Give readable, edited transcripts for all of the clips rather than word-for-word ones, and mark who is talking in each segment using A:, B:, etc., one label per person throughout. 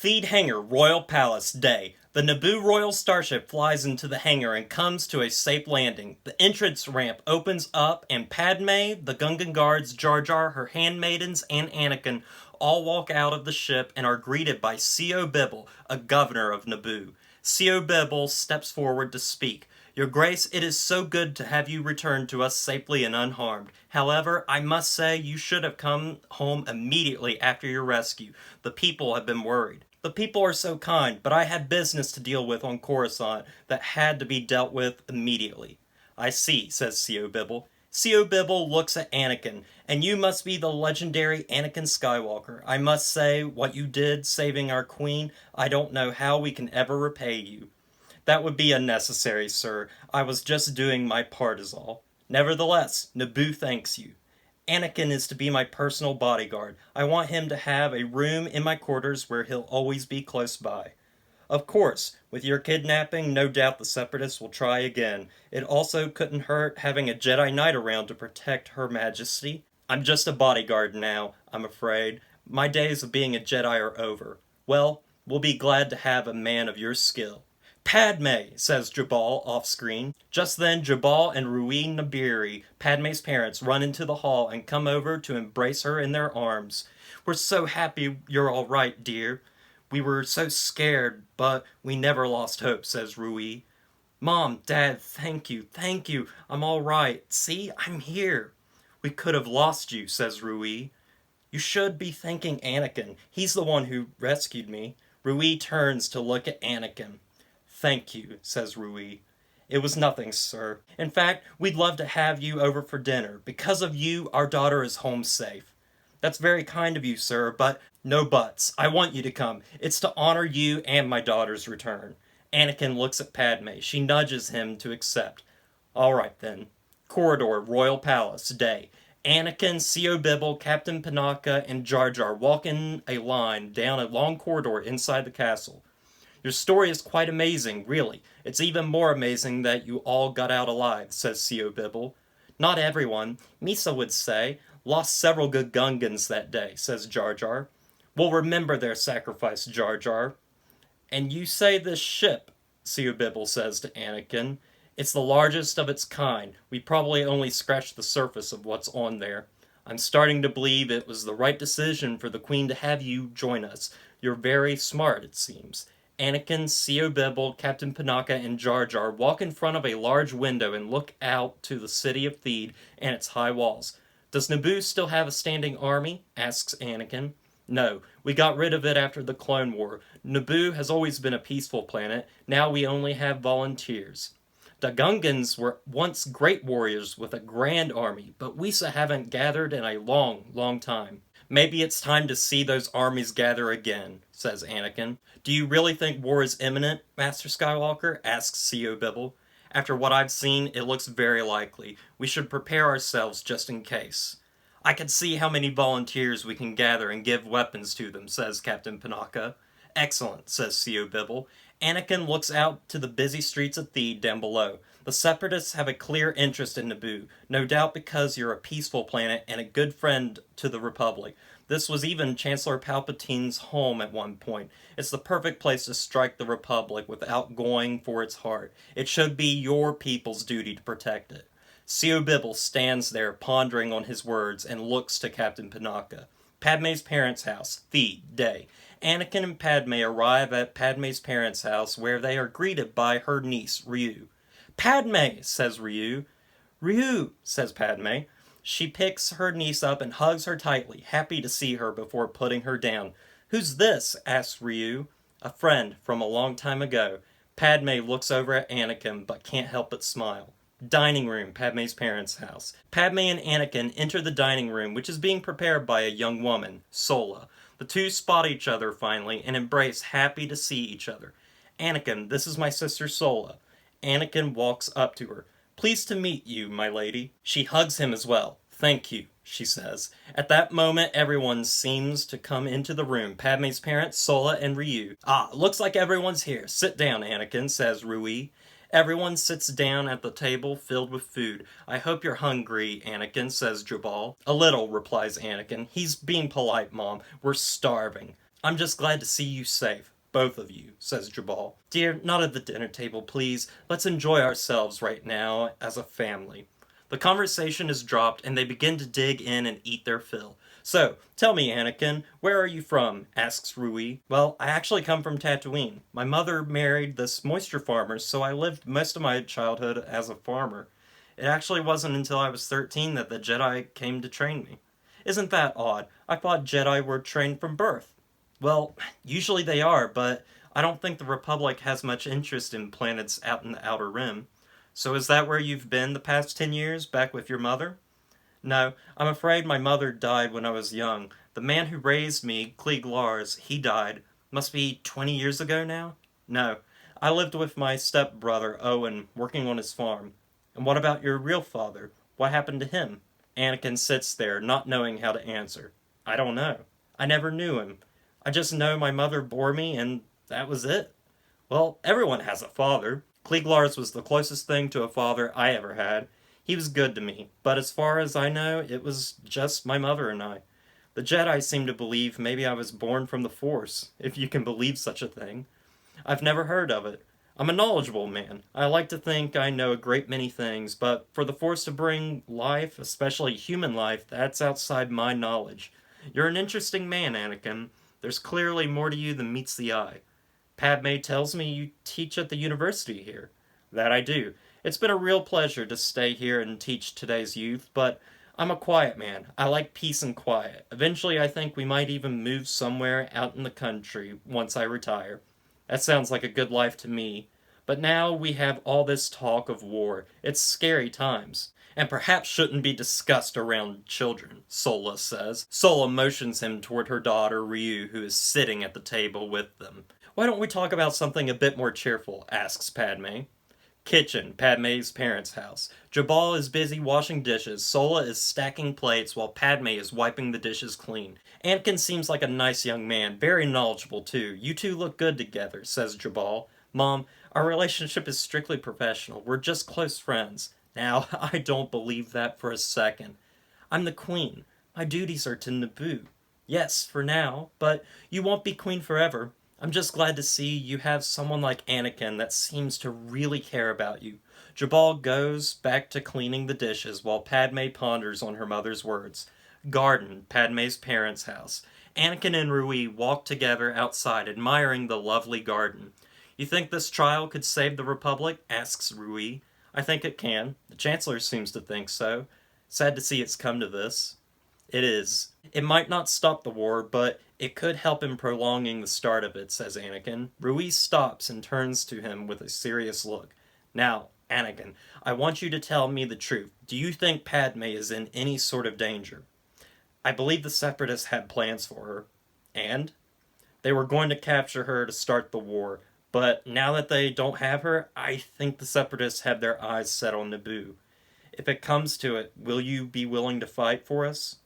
A: Feed Hangar, Royal Palace, day. The Naboo Royal Starship flies into the hangar and comes to a safe landing. The entrance ramp opens up and Padme, the Gungan guards, Jar Jar, her handmaidens, and Anakin all walk out of the ship and are greeted by C.O. Bibble, a governor of Naboo. C.O. Bibble steps forward to speak. Your Grace, it is so good to have you return to us safely and unharmed. However, I must say you should have come home immediately after your rescue. The people have been worried. The people are so kind, but I had business to deal with on Coruscant that had to be dealt with immediately. I see, says C.O. Bibble. C.O. Bibble looks at Anakin, and you must be the legendary Anakin Skywalker. I must say, what you did saving our queen, I don't know how we can ever repay you. That would be unnecessary, sir. I was just doing my part is all. Nevertheless, Naboo thanks you. Anakin is to be my personal bodyguard. I want him to have a room in my quarters where he'll always be close by. Of course, with your kidnapping, no doubt the Separatists will try again. It also couldn't hurt having a Jedi Knight around to protect Her Majesty. I'm just a bodyguard now, I'm afraid. My days of being a Jedi are over. Well, we'll be glad to have a man of your skill. Padme, says Jabal off-screen. Just then, Jabal and Rui Nabiri, Padme's parents, run into the hall and come over to embrace her in their arms. We're so happy you're all right, dear. We were so scared, but we never lost hope, says Rui. Mom, Dad, thank you. I'm all right. See, I'm here. We could have lost you, says Rui. You should be thanking Anakin. He's the one who rescued me. Rui turns to look at Anakin. Thank you, says Rui. It was nothing, sir. In fact, we'd love to have you over for dinner. Because of you, our daughter is home safe. That's very kind of you, sir, but no buts. I want you to come. It's to honor you and my daughter's return. Anakin looks at Padme. She nudges him to accept. All right, then. Corridor, Royal Palace, day. Anakin, C.O. Bibble, Captain Panaka, and Jar Jar walk in a line down a long corridor inside the castle. Your story is quite amazing, really. It's even more amazing that you all got out alive, says C.O. Bibble. Not everyone, Misa would say, lost several good Gungans that day, says Jar Jar. We'll remember their sacrifice, Jar Jar. And you say this ship, C.O. Bibble says to Anakin. It's the largest of its kind. We probably only scratched the surface of what's on there. I'm starting to believe it was the right decision for the Queen to have you join us. You're very smart, it seems. Anakin, C.O. Bibble, Captain Panaka, and Jar Jar walk in front of a large window and look out to the city of Theed and its high walls. Does Naboo still have a standing army? Asks Anakin. No, we got rid of it after the Clone War. Naboo has always been a peaceful planet. Now we only have volunteers. The Gungans were once great warriors with a grand army, but we haven't gathered in a long time. Maybe it's time to see those armies gather again, says Anakin. Do you really think war is imminent, Master Skywalker? Asks C.O. Bibble. After what I've seen, it looks very likely. We should prepare ourselves just in case. I can see how many volunteers we can gather and give weapons to them, says Captain Panaka. Excellent, says C.O. Bibble. Anakin looks out to the busy streets of Theed down below. The Separatists have a clear interest in Naboo, no doubt because you're a peaceful planet and a good friend to the Republic. This was even Chancellor Palpatine's home at one point. It's the perfect place to strike the Republic without going for its heart. It should be your people's duty to protect it. C.O. Bibble stands there pondering on his words and looks to Captain Panaka. Padme's parents' house, Theed, day. Anakin and Padme arrive at Padme's parents' house where they are greeted by her niece, Ryu. Padme, says Ryu. Ryu, says Padme. She picks her niece up and hugs her tightly, happy to see her before putting her down. Who's this? Asks Ryu. A friend from a long time ago. Padme looks over at Anakin but can't help but smile. Dining room, Padme's parents' house. Padme and Anakin enter the dining room, which is being prepared by a young woman, Sola. The two spot each other finally and embrace, happy to see each other. Anakin, this is my sister Sola. Anakin walks up to her. Pleased to meet you, my lady. She hugs him as well. Thank you, she says. At that moment, everyone seems to come into the room. Padme's parents, Sola, and Ryu. Looks like everyone's here. Sit down, Anakin, says Rui. Everyone sits down at the table filled with food. I hope you're hungry, Anakin, says Jabal. A little, replies Anakin. He's being polite, Mom. We're starving. I'm just glad to see you safe. Both of you, says Jabal. Dear, not at the dinner table, please. Let's enjoy ourselves right now as a family. The conversation is dropped, and they begin to dig in and eat their fill. So, tell me, Anakin, where are you from? Asks Rui. Well, I actually come from Tatooine. My mother married this moisture farmer, so I lived most of my childhood as a farmer. It actually wasn't until I was 13 that the Jedi came to train me. Isn't that odd? I thought Jedi were trained from birth. Well, usually they are, but I don't think the Republic has much interest in planets out in the Outer Rim. So is that where you've been the past 10 years, back with your mother? No, I'm afraid my mother died when I was young. The man who raised me, Klieg Lars, he died. Must be 20 years ago now? No, I lived with my stepbrother, Owen, working on his farm. And what about your real father? What happened to him? Anakin sits there, not knowing how to answer. I don't know. I never knew him. I just know my mother bore me, and that was it. Well, everyone has a father. Klieg Lars was the closest thing to a father I ever had. He was good to me, but as far as I know, it was just my mother and I. The Jedi seem to believe maybe I was born from the Force, if you can believe such a thing. I've never heard of it. I'm a knowledgeable man. I like to think I know a great many things, but for the Force to bring life, especially human life, that's outside my knowledge. You're an interesting man, Anakin. There's clearly more to you than meets the eye. Padme tells me you teach at the university here. That I do. It's been a real pleasure to stay here and teach today's youth, but I'm a quiet man. I like peace and quiet. Eventually I think we might even move somewhere out in the country once I retire. That sounds like a good life to me. But now we have all this talk of war. It's scary times. And perhaps shouldn't be discussed around children, Sola says. Sola motions him toward her daughter, Ryu, who is sitting at the table with them. Why don't we talk about something a bit more cheerful, asks Padme. Kitchen, Padme's parents' house. Jabal is busy washing dishes, Sola is stacking plates while Padme is wiping the dishes clean. Anakin seems like a nice young man, very knowledgeable too. You two look good together, says Jabal. Mom, our relationship is strictly professional. We're just close friends. Now, I don't believe that for a second. I'm the queen. My duties are to Naboo. Yes, for now, but you won't be queen forever. I'm just glad to see you have someone like Anakin that seems to really care about you. Jabal goes back to cleaning the dishes while Padme ponders on her mother's words. Garden, Padme's parents' house. Anakin and Rui walk together outside, admiring the lovely garden. You think this trial could save the Republic? Asks Rui. I think it can. The Chancellor seems to think so. Sad to see it's come to this. It is. It might not stop the war, but it could help in prolonging the start of it, says Anakin. Rui stops and turns to him with a serious look. Now, Anakin, I want you to tell me the truth. Do you think Padme is in any sort of danger? I believe the Separatists had plans for her. And? They were going to capture her to start the war, but now that they don't have her, I think the Separatists have their eyes set on Naboo. If it comes to it, will you be willing to fight for us?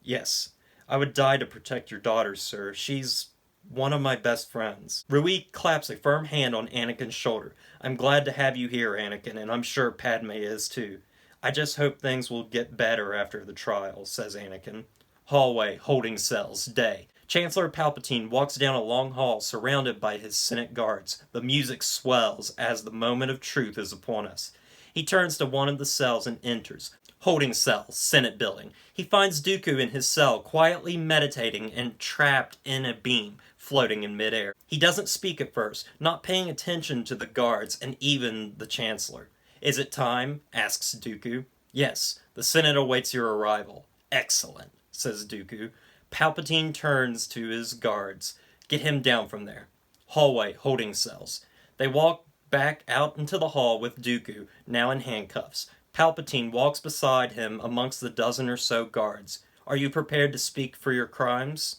A: Yes. I would die to protect your daughter, sir. She's one of my best friends. Rui claps a firm hand on Anakin's shoulder. I'm glad to have you here, Anakin, and I'm sure Padme is too. I just hope things will get better after the trial, says Anakin. Hallway, holding cells, day. Chancellor Palpatine walks down a long hall surrounded by his Senate guards. The music swells as the moment of truth is upon us. He turns to one of the cells and enters. Holding cell, Senate building. He finds Dooku in his cell, quietly meditating and trapped in a beam, floating in midair. He doesn't speak at first, not paying attention to the guards and even the Chancellor. Is it time? Asks Dooku. Yes, the Senate awaits your arrival. Excellent, says Dooku. Palpatine turns to his guards. Get him down from there. Hallway, holding cells. They walk back out into the hall with Dooku, now in handcuffs. Palpatine walks beside him amongst the dozen or so guards. Are you prepared to speak for your crimes?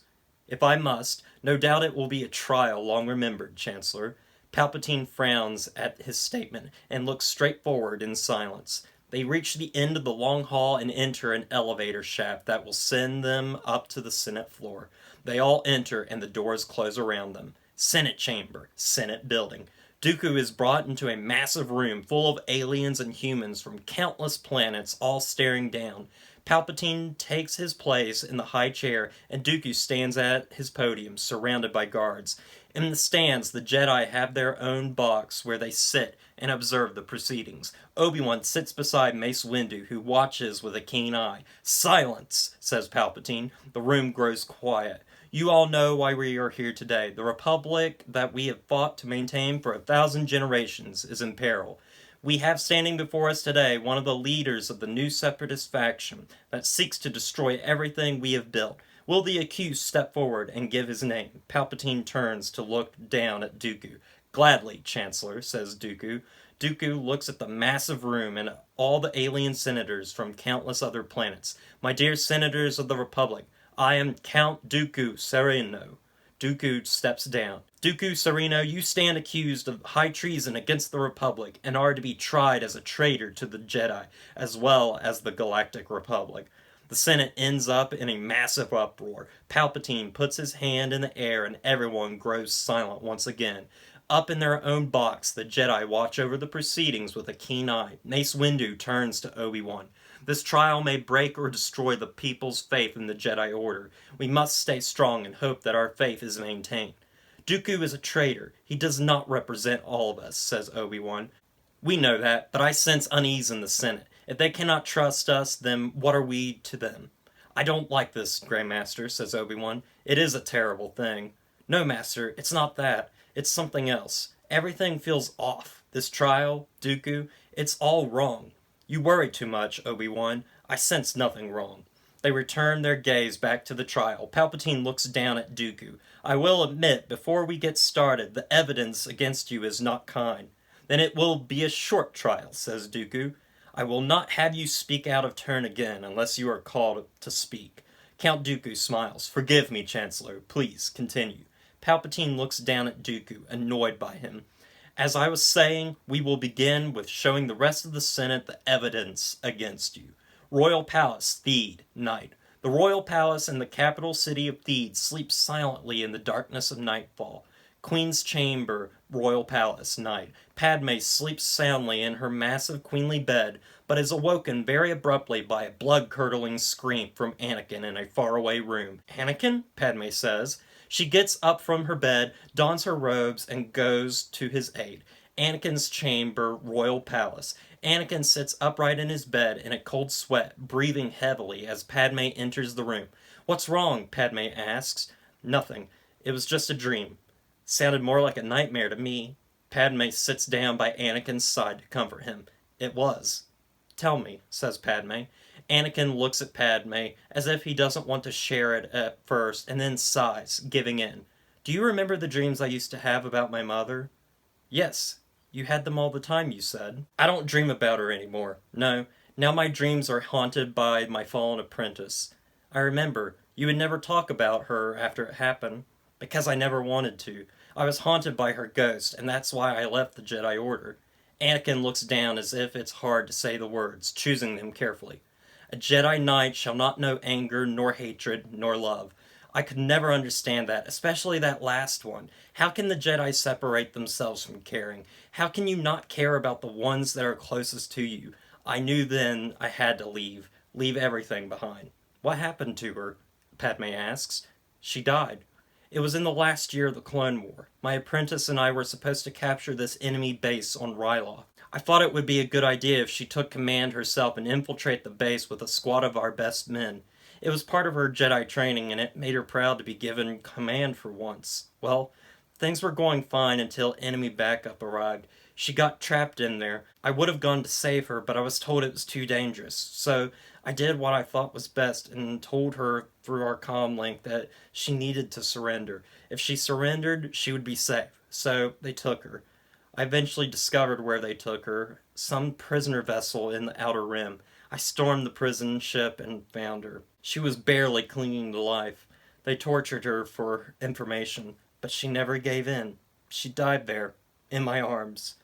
A: If I must, no doubt it will be a trial long remembered, Chancellor. Palpatine frowns at his statement and looks straight forward in silence. They reach the end of the long hall and enter an elevator shaft that will send them up to the Senate floor. They all enter and the doors close around them. Senate chamber, Senate building. Dooku is brought into a massive room full of aliens and humans from countless planets all staring down. Palpatine takes his place in the high chair, and Dooku stands at his podium, surrounded by guards. In the stands, the Jedi have their own box where they sit and observe the proceedings. Obi-Wan sits beside Mace Windu, who watches with a keen eye. "Silence," says Palpatine. The room grows quiet. "You all know why we are here today. The Republic that we have fought to maintain for 1,000 generations is in peril. We have standing before us today one of the leaders of the new separatist faction that seeks to destroy everything we have built. Will the accused step forward and give his name?" Palpatine turns to look down at Dooku. "Gladly, Chancellor," says Dooku. Dooku looks at the massive room and all the alien senators from countless other planets. "My dear senators of the Republic, I am Count Dooku Sereno." Dooku steps down. "Dooku Sereno, you stand accused of high treason against the Republic and are to be tried as a traitor to the Jedi, as well as the Galactic Republic." The Senate ends up in a massive uproar. Palpatine puts his hand in the air and everyone grows silent once again. Up in their own box, the Jedi watch over the proceedings with a keen eye. Mace Windu turns to Obi-Wan. "This trial may break or destroy the people's faith in the Jedi Order. We must stay strong and hope that our faith is maintained." "Dooku is a traitor. He does not represent all of us," says Obi-Wan. "We know that, but I sense unease in the Senate. If they cannot trust us, then what are we to them?" "I don't like this, Grandmaster," says Obi-Wan. "It is a terrible thing." "No, Master, it's not that. It's something else. Everything feels off. This trial, Dooku, it's all wrong." "You worry too much, Obi-Wan. I sense nothing wrong." They return their gaze back to the trial. Palpatine looks down at Dooku. "I will admit, before we get started, the evidence against you is not kind." "Then it will be a short trial," says Dooku. "I will not have you speak out of turn again unless you are called to speak." Count Dooku smiles. "Forgive me, Chancellor. Please, continue." Palpatine looks down at Dooku, annoyed by him. "As I was saying, we will begin with showing the rest of the Senate the evidence against you. Royal Palace, Theed, night. The Royal Palace in the capital city of Theed sleeps silently in the darkness of nightfall. Queen's Chamber, Royal Palace, night. Padme sleeps soundly in her massive queenly bed, but is awoken very abruptly by a blood-curdling scream from Anakin in a faraway room. "Anakin?" Padme says. She gets up from her bed, dons her robes, and goes to his aid. Anakin's chamber, Royal Palace. Anakin sits upright in his bed in a cold sweat, breathing heavily as Padme enters the room. "What's wrong?" Padme asks. "Nothing. It was just a dream." "Sounded more like a nightmare to me." Padme sits down by Anakin's side to comfort him. "It was." "Tell me," says Padme. Anakin looks at Padme as if he doesn't want to share it at first, and then sighs, giving in. "Do you remember the dreams I used to have about my mother?" "Yes. You had them all the time, you said." "I don't dream about her anymore. No. Now my dreams are haunted by my fallen apprentice. I remember. You would never talk about her after it happened. Because I never wanted to. I was haunted by her ghost, and that's why I left the Jedi Order." Anakin looks down as if it's hard to say the words, choosing them carefully. "A Jedi Knight shall not know anger, nor hatred, nor love. I could never understand that, especially that last one. How can the Jedi separate themselves from caring? How can you not care about the ones that are closest to you? I knew then I had to leave everything behind." "What happened to her?" Padme asks. "She died. It was in the last year of the Clone War. My apprentice and I were supposed to capture this enemy base on Ryloth. I thought it would be a good idea if she took command herself and infiltrate the base with a squad of our best men. It was part of her Jedi training, and it made her proud to be given command for once. Well, things were going fine until enemy backup arrived. She got trapped in there. I would have gone to save her, but I was told it was too dangerous. So I did what I thought was best and told her through our comm link that she needed to surrender. If she surrendered, she would be safe. So they took her. I eventually discovered where they took her, some prisoner vessel in the Outer Rim. I stormed the prison ship and found her. She was barely clinging to life. They tortured her for information, but she never gave in. She died there, in my arms.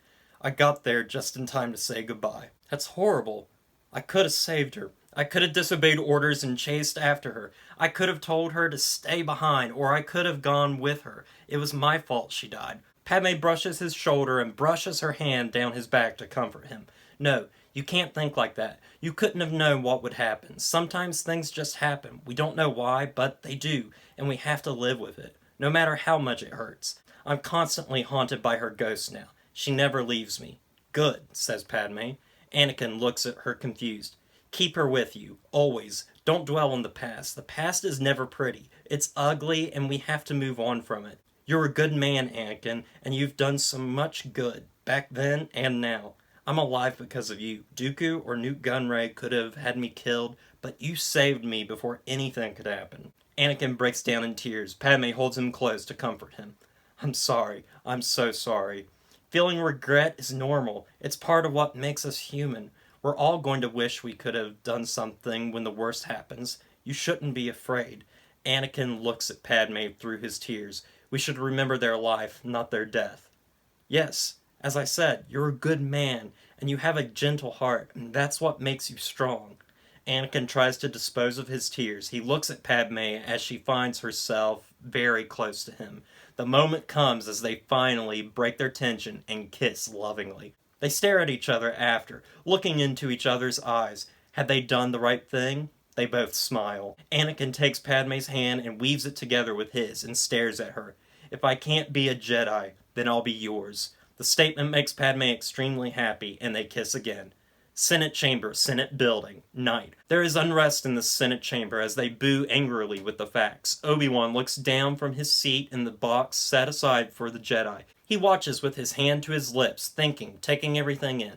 A: I got there just in time to say goodbye." "That's horrible. I could have saved her. I could have disobeyed orders and chased after her. I could have told her to stay behind, or I could have gone with her. It was my fault she died." Padme brushes his shoulder and brushes her hand down his back to comfort him. "No, You can't think like that. You couldn't have known what would happen. Sometimes things just happen. We don't know why, but they do, and we have to live with it, no matter how much it hurts. I'm constantly haunted by her ghost now. She never leaves me. Good, says Padme. Anakin looks at her confused. Keep her with you, always. Don't dwell on the past. The past is never pretty. It's ugly, and we have to move on from it. You're a good man, Anakin, and you've done so much good, back then and now. I'm alive because of you. Dooku or Nute Gunray could have had me killed, but you saved me before anything could happen. Anakin breaks down in tears. Padme holds him close to comfort him. I'm sorry. I'm so sorry. Feeling regret is normal. It's part of what makes us human. We're all going to wish we could have done something when the worst happens. You shouldn't be afraid. Anakin looks at Padme through his tears. We should remember their life, not their death. Yes, as I said, you're a good man, and you have a gentle heart, and that's what makes you strong. Anakin tries to dispose of his tears. He looks at Padme as she finds herself very close to him. The moment comes as they finally break their tension and kiss lovingly. They stare at each other after, looking into each other's eyes. Had they done the right thing? They both smile. Anakin takes Padme's hand and weaves it together with his and stares at her. If I can't be a Jedi, then I'll be yours. The statement makes Padme extremely happy, and they kiss again. Senate chamber, Senate building, night. There is unrest in the Senate chamber as they boo angrily with the facts. Obi-Wan looks down from his seat in the box set aside for the Jedi. He watches with his hand to his lips, thinking, taking everything in.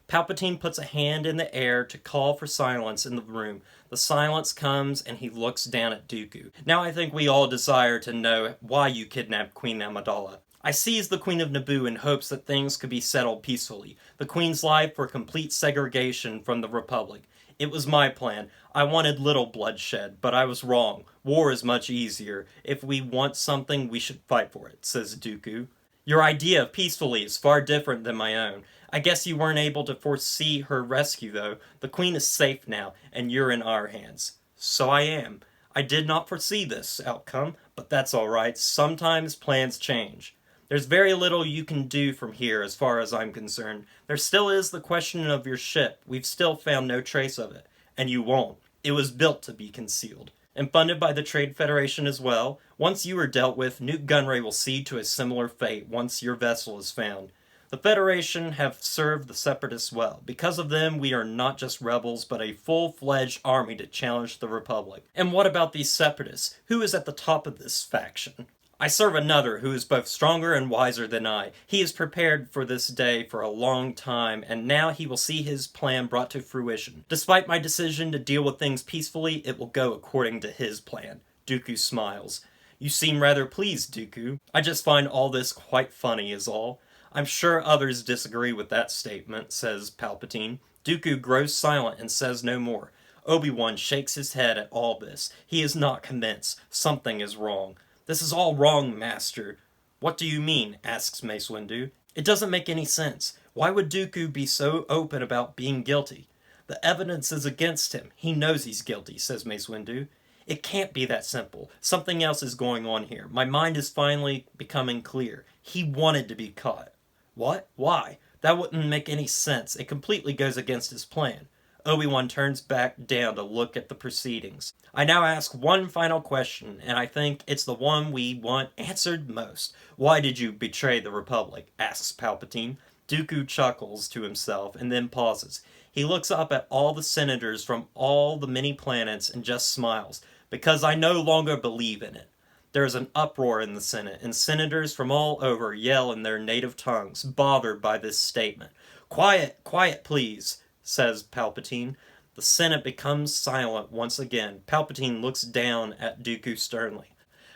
A: Palpatine puts a hand in the air to call for silence in the room. The silence comes, and he looks down at Dooku. Now I think we all desire to know why you kidnapped Queen Amidala. I seized the Queen of Naboo in hopes that things could be settled peacefully. The Queen's life for complete segregation from the Republic. It was my plan. I wanted little bloodshed, but I was wrong. War is much easier. If we want something, we should fight for it, says Dooku. Your idea of peacefully is far different than my own. I guess you weren't able to foresee her rescue, though. The Queen is safe now, and you're in our hands. So I am. I did not foresee this outcome, but that's all right. Sometimes plans change. There's very little you can do from here as far as I'm concerned. There still is the question of your ship. We've still found no trace of it. And you won't. It was built to be concealed. And funded by the Trade Federation as well. Once you are dealt with, Nute Gunray will see to a similar fate once your vessel is found. The Federation have served the Separatists well. Because of them, we are not just rebels, but a full-fledged army to challenge the Republic. And what about these Separatists? Who is at the top of this faction? I serve another who is both stronger and wiser than I. He has prepared for this day for a long time, and now he will see his plan brought to fruition. Despite my decision to deal with things peacefully, it will go according to his plan. Dooku smiles. You seem rather pleased, Dooku. I just find all this quite funny is all. I'm sure others disagree with that statement, says Palpatine. Dooku grows silent and says no more. Obi-Wan shakes his head at all this. He is not convinced. Something is wrong. This is all wrong, Master. What do you mean? Asks Mace Windu. It doesn't make any sense. Why would Dooku be so open about being guilty? The evidence is against him. He knows he's guilty, says Mace Windu. It can't be that simple. Something else is going on here. My mind is finally becoming clear. He wanted to be caught. What? Why? That wouldn't make any sense. It completely goes against his plan. Obi-Wan turns back down to look at the proceedings. I now ask one final question, and I think it's the one we want answered most. Why did you betray the Republic? Asks Palpatine. Dooku chuckles to himself and then pauses. He looks up at all the senators from all the many planets and just smiles. Because I no longer believe in it. There is an uproar in the Senate, and senators from all over yell in their native tongues, bothered by this statement. Quiet, quiet, please, says Palpatine. The Senate becomes silent once again. Palpatine looks down at Dooku sternly.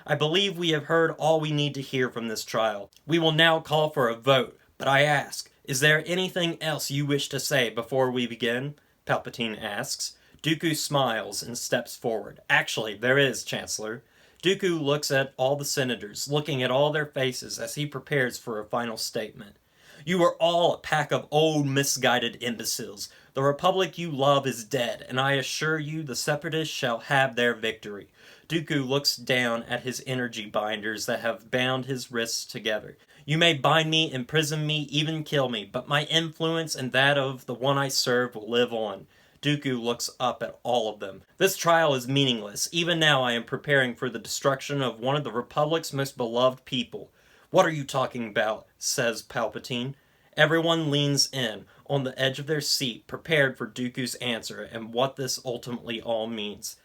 A: I believe we have heard all we need to hear from this trial. We will now call for a vote, but I ask, is there anything else you wish to say before we begin? Palpatine asks. Dooku smiles and steps forward. Actually, there is, Chancellor. Dooku looks at all the senators, looking at all their faces as he prepares for a final statement. You are all a pack of old, misguided imbeciles. The Republic you love is dead, and I assure you the Separatists shall have their victory. Dooku looks down at his energy binders that have bound his wrists together. You may bind me, imprison me, even kill me, but my influence and that of the one I serve will live on. Dooku looks up at all of them. This trial is meaningless. Even now I am preparing for the destruction of one of the Republic's most beloved people. What are you talking about? Says Palpatine. Everyone leans in, on the edge of their seat, prepared for Dooku's answer and what this ultimately all means.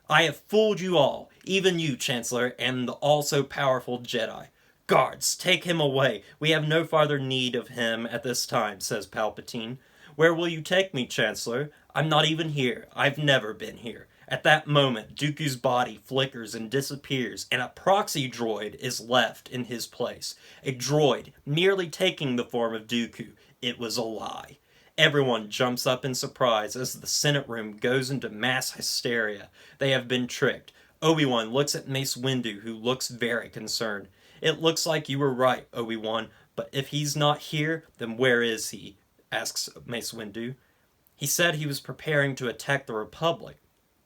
A: I have fooled you all, even you, Chancellor, and the all-so-powerful Jedi. Guards, take him away. We have no farther need of him at this time, says Palpatine. Where will you take me, Chancellor? I'm not even here. I've never been here. At that moment, Dooku's body flickers and disappears, and a proxy droid is left in his place. A droid, merely taking the form of Dooku. It was a lie. Everyone jumps up in surprise as the Senate room goes into mass hysteria. They have been tricked. Obi-Wan looks at Mace Windu, who looks very concerned. It looks like you were right, Obi-Wan, but if he's not here, then where is he? Asks Mace Windu. He said he was preparing to attack the Republic.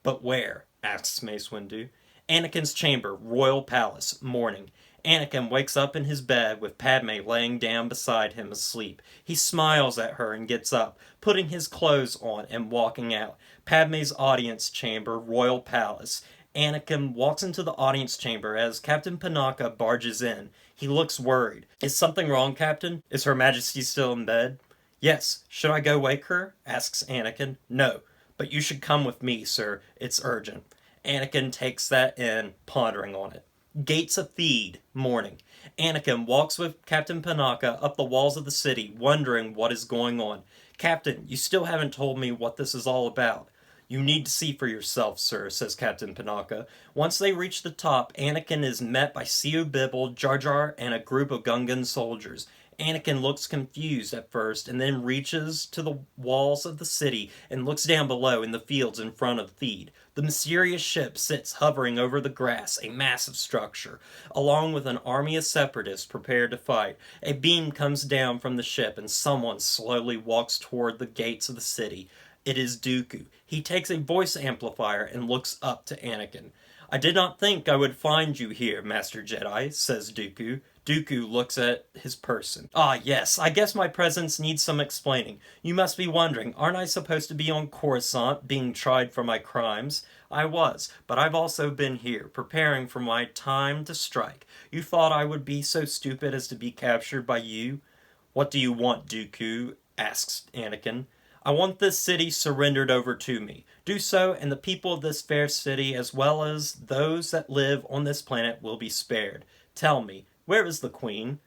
A: But where? Asks Mace Windu. Anakin's chamber, royal palace, morning. Anakin wakes up in his bed with Padme laying down beside him asleep. He smiles at her and gets up, putting his clothes on and walking out. Padme's audience chamber, royal palace. Anakin walks into the audience chamber as Captain Panaka barges in. He looks worried. Is something wrong, Captain? Is Her Majesty still in bed? Yes. Should I go wake her? Asks Anakin. No. But you should come with me, sir. It's urgent. Anakin takes that in, pondering on it. Gates of Theed, morning. Anakin walks with Captain Panaka up the walls of the city, wondering what is going on. Captain, you still haven't told me what this is all about. You need to see for yourself, sir, says Captain Panaka. Once they reach the top, Anakin is met by Siu Bibble, Jar Jar, and a group of Gungan soldiers. Anakin looks confused at first, and then reaches to the walls of the city and looks down below in the fields in front of Theed. The mysterious ship sits hovering over the grass, a massive structure, along with an army of separatists prepared to fight. A beam comes down from the ship, and someone slowly walks toward the gates of the city. It is Dooku. He takes a voice amplifier and looks up to Anakin. I did not think I would find you here, Master Jedi, says Dooku. Dooku looks at his person. Ah, yes, I guess my presence needs some explaining. You must be wondering, aren't I supposed to be on Coruscant, being tried for my crimes? I was, but I've also been here, preparing for my time to strike. You thought I would be so stupid as to be captured by you? What do you want, Dooku? Asks Anakin. I want this city surrendered over to me. Do so, and the people of this fair city, as well as those that live on this planet, will be spared. Tell me, where is the Queen?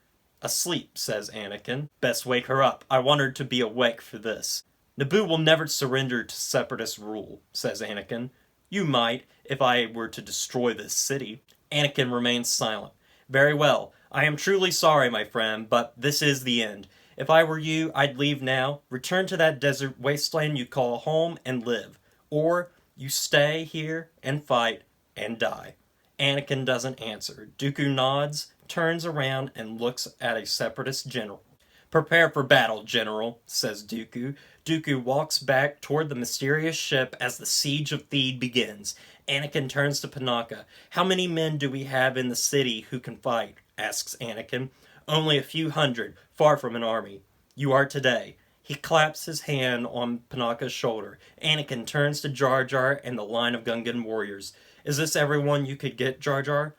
A: Asleep, says Anakin. Best wake her up. I want her to be awake for this. Naboo will never surrender to Separatist rule, says Anakin. You might, if I were to destroy this city. Anakin remains silent. Very well. I am truly sorry, my friend, but this is the end. If I were you, I'd leave now, return to that desert wasteland you call home, and live. Or you stay here and fight and die. Anakin doesn't answer. Dooku nods, turns around, and looks at a Separatist general. Prepare for battle, General, says Dooku. Dooku walks back toward the mysterious ship as the siege of Theed begins. Anakin turns to Panaka. How many men do we have in the city who can fight? Asks Anakin. Only a few hundred, far from an army. You are today. He claps his hand on Panaka's shoulder. Anakin turns to Jar Jar and the line of Gungan warriors. Is this everyone you could get, Jar Jar?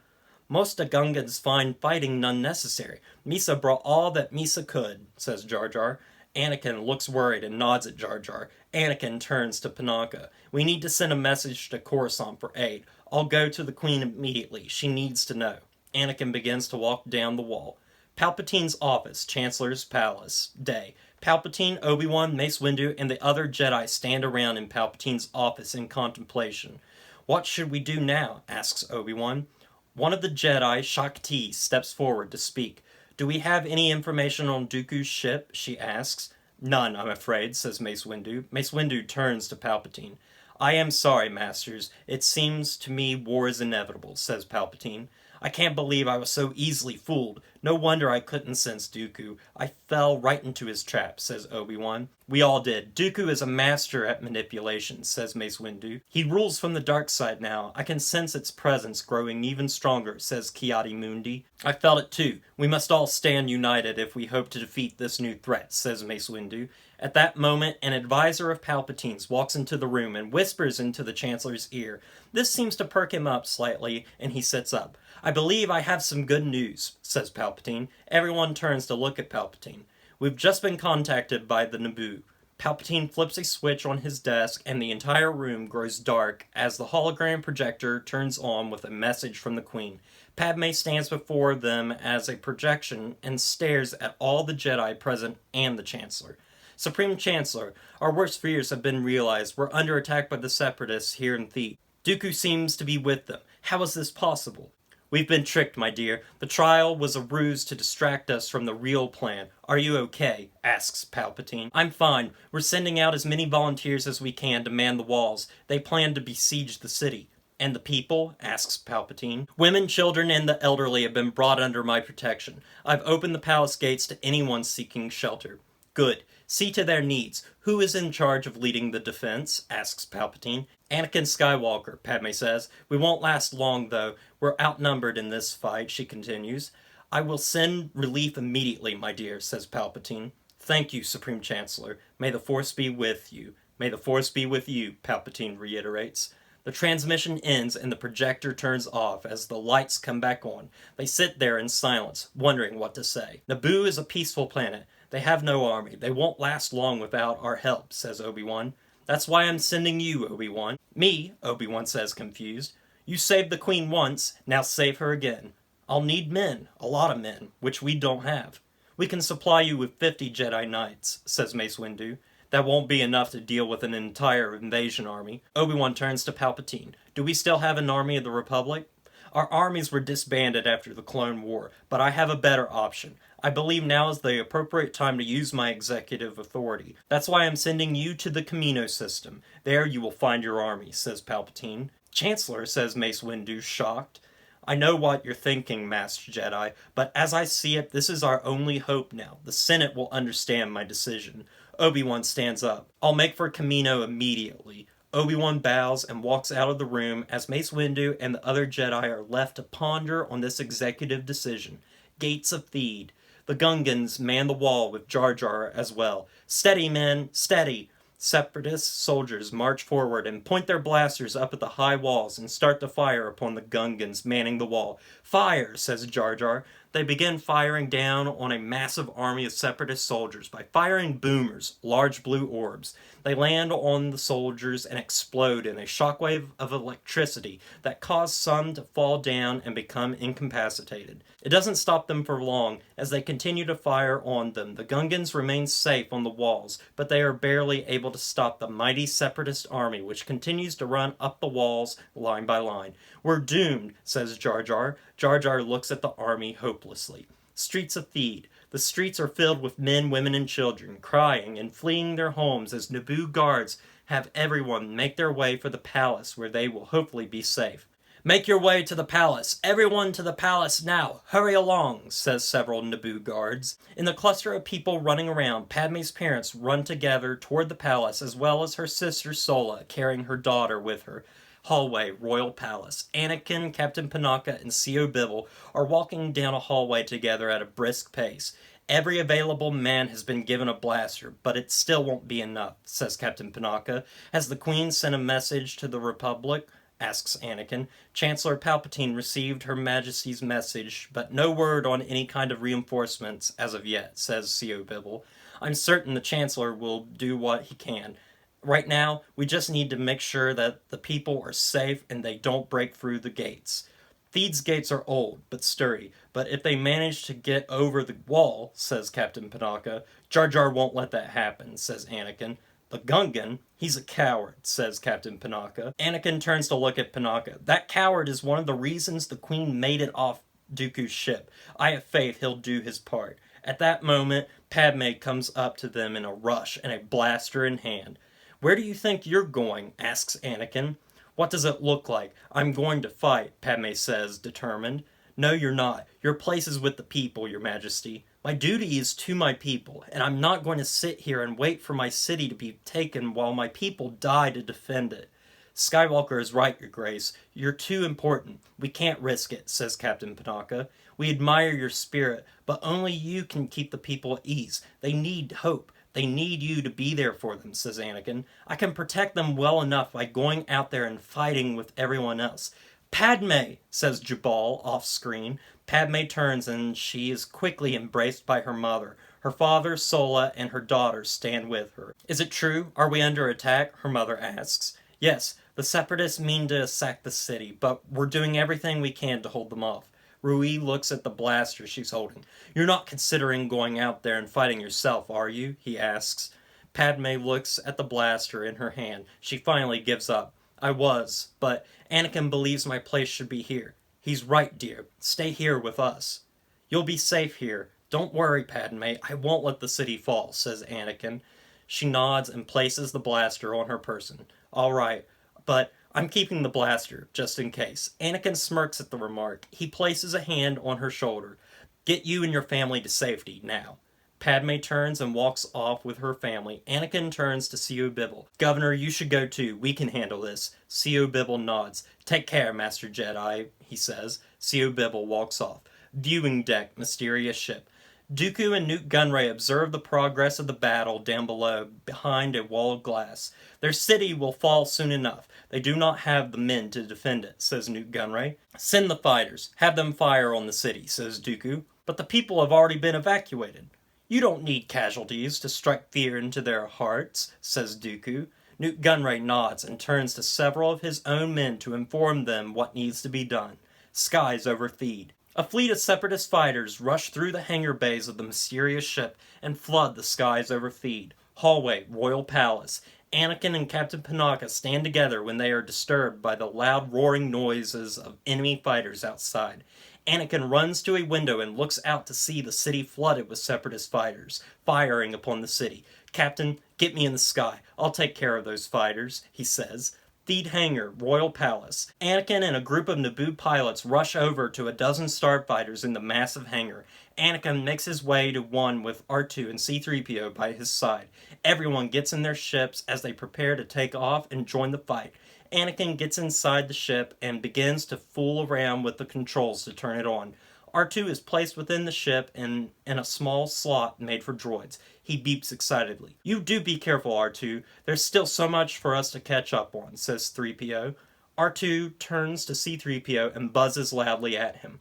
A: Most of Gungans find fighting unnecessary. Misa brought all that Misa could, says Jar Jar. Anakin looks worried and nods at Jar Jar. Anakin turns to Panaka. We need to send a message to Coruscant for aid. I'll go to the Queen immediately. She needs to know. Anakin begins to walk down the wall. Palpatine's office, Chancellor's Palace, day. Palpatine, Obi-Wan, Mace Windu, and the other Jedi stand around in Palpatine's office in contemplation. What should we do now? Asks Obi-Wan. One of the Jedi, Shakti, steps forward to speak. Do we have any information on Dooku's ship? She asks. None, I'm afraid, says Mace Windu. Mace Windu turns to Palpatine. I am sorry, Masters. It seems to me war is inevitable, says Palpatine. I can't believe I was so easily fooled. No wonder I couldn't sense Dooku. I fell right into his trap, says Obi-Wan. We all did. Dooku is a master at manipulation, says Mace Windu. He rules from the dark side now. I can sense its presence growing even stronger, says Ki-Adi-Mundi. I felt it too. We must all stand united if we hope to defeat this new threat, says Mace Windu. At that moment, an advisor of Palpatine's walks into the room and whispers into the Chancellor's ear. This seems to perk him up slightly, and he sits up. I believe I have some good news, says Palpatine. Everyone turns to look at Palpatine. We've just been contacted by the Naboo. Palpatine flips a switch on his desk, and the entire room grows dark as the hologram projector turns on with a message from the Queen. Padme stands before them as a projection and stares at all the Jedi present and the Chancellor. Supreme Chancellor, our worst fears have been realized. We're under attack by the Separatists here in Theed. Dooku seems to be with them. How is this possible? We've been tricked, my dear. The trial was a ruse to distract us from the real plan. Are you okay? Asks Palpatine. I'm fine. We're sending out as many volunteers as we can to man the walls. They plan to besiege the city. And the people? Asks Palpatine. Women, children, and the elderly have been brought under my protection. I've opened the palace gates to anyone seeking shelter. Good. See to their needs. Who is in charge of leading the defense? Asks Palpatine. Anakin Skywalker, Padme says. We won't last long, though. We're outnumbered in this fight, she continues. I will send relief immediately, my dear, says Palpatine. Thank you, Supreme Chancellor. May the Force be with you. May the Force be with you, Palpatine reiterates. The transmission ends and the projector turns off as the lights come back on. They sit there in silence, wondering what to say. Naboo is a peaceful planet. They have no army. They won't last long without our help, says Obi-Wan. That's why I'm sending you, Obi-Wan. Me, Obi-Wan says, confused. You saved the Queen once, now save her again. I'll need men, a lot of men, which we don't have. We can supply you with 50 Jedi Knights, says Mace Windu. That won't be enough to deal with an entire invasion army. Obi-Wan turns to Palpatine. Do we still have an army of the Republic? Our armies were disbanded after the Clone War, but I have a better option. I believe now is the appropriate time to use my executive authority. That's why I'm sending you to the Camino system. There you will find your army, says Palpatine. Chancellor, says Mace Windu, shocked. I know what you're thinking, Master Jedi, but as I see it, this is our only hope now. The Senate will understand my decision. Obi-Wan stands up. I'll make for Camino immediately. Obi-Wan bows and walks out of the room as Mace Windu and the other Jedi are left to ponder on this executive decision. Gates of Theed. The Gungans man the wall with Jar Jar as well. Steady, men, steady! Separatist soldiers march forward and point their blasters up at the high walls and start to fire upon the Gungans manning the wall. Fire, says Jar Jar. They begin firing down on a massive army of Separatist soldiers by firing boomers, large blue orbs. They land on the soldiers and explode in a shockwave of electricity that cause some to fall down and become incapacitated. It doesn't stop them for long. As they continue to fire on them, the Gungans remain safe on the walls, but they are barely able to stop the mighty Separatist army which continues to run up the walls line by line. We're doomed, says Jar Jar. Jar Jar looks at the army hopelessly. Streets of Theed. The streets are filled with men, women, and children, crying and fleeing their homes as Naboo guards have everyone make their way for the palace where they will hopefully be safe. Make your way to the palace. Everyone to the palace now. Hurry along, says several Naboo guards. In the cluster of people running around, Padme's parents run together toward the palace as well as her sister Sola carrying her daughter with her. Hallway, Royal Palace. Anakin, Captain Panaka, and C.O. Bibble are walking down a hallway together at a brisk pace. Every available man has been given a blaster, but it still won't be enough, says Captain Panaka. Has the Queen sent a message to the Republic? Asks Anakin. Chancellor Palpatine received Her Majesty's message, but no word on any kind of reinforcements as of yet, says C.O. Bibble. I'm certain the Chancellor will do what he can. Right now, we just need to make sure that the people are safe and they don't break through the gates. Theed's gates are old, but sturdy, but if they manage to get over the wall, says Captain Panaka, Jar Jar won't let that happen, says Anakin. The Gungan, he's a coward, says Captain Panaka. Anakin turns to look at Panaka. That coward is one of the reasons the Queen made it off Dooku's ship. I have faith he'll do his part. At that moment, Padme comes up to them in a rush and a blaster in hand. Where do you think you're going? Asks Anakin. What does it look like? I'm going to fight, Padme says, determined. No, you're not. Your place is with the people, your majesty. My duty is to my people, and I'm not going to sit here and wait for my city to be taken while my people die to defend it. Skywalker is right, your grace. You're too important. We can't risk it, says Captain Panaka. We admire your spirit, but only you can keep the people at ease. They need hope. They need you to be there for them, says Anakin. I can protect them well enough by going out there and fighting with everyone else. Padme, says Jabal off screen. Padme turns and she is quickly embraced by her mother. Her father, Sola, and her daughter stand with her. Is it true? Are we under attack? Her mother asks. Yes, the Separatists mean to sack the city, but we're doing everything we can to hold them off. Rui looks at the blaster she's holding. You're not considering going out there and fighting yourself, are you? He asks. Padme looks at the blaster in her hand. She finally gives up. I was, but Anakin believes my place should be here. He's right, dear. Stay here with us. You'll be safe here. Don't worry, Padme. I won't let the city fall, says Anakin. She nods and places the blaster on her person. All right, but I'm keeping the blaster, just in case. Anakin smirks at the remark. He places a hand on her shoulder. Get you and your family to safety, now. Padme turns and walks off with her family. Anakin turns to C.O. Bibble. Governor, you should go too. We can handle this. C.O. Bibble nods. Take care, Master Jedi, he says. C.O. Bibble walks off. Viewing deck, mysterious ship. Dooku and Nute Gunray observe the progress of the battle down below, behind a wall of glass. Their city will fall soon enough. They do not have the men to defend it, says Nute Gunray. Send the fighters. Have them fire on the city, says Dooku. But the people have already been evacuated. You don't need casualties to strike fear into their hearts, says Dooku. Nute Gunray nods and turns to several of his own men to inform them what needs to be done. Skies over Theed. A fleet of Separatist fighters rush through the hangar bays of the mysterious ship and flood the skies over Theed. Hallway, Royal Palace. Anakin and Captain Panaka stand together when they are disturbed by the loud roaring noises of enemy fighters outside. Anakin runs to a window and looks out to see the city flooded with Separatist fighters, firing upon the city. Captain, get me in the sky. I'll take care of those fighters, he says. Theed Hangar, Royal Palace. Anakin and a group of Naboo pilots rush over to a dozen starfighters in the massive hangar. Anakin makes his way to one with R2 and C-3PO by his side. Everyone gets in their ships as they prepare to take off and join the fight. Anakin gets inside the ship and begins to fool around with the controls to turn it on. R2 is placed within the ship in a small slot made for droids. He beeps excitedly. You do be careful, R2. There's still so much for us to catch up on, says 3PO. R2 turns to C-3PO and buzzes loudly at him.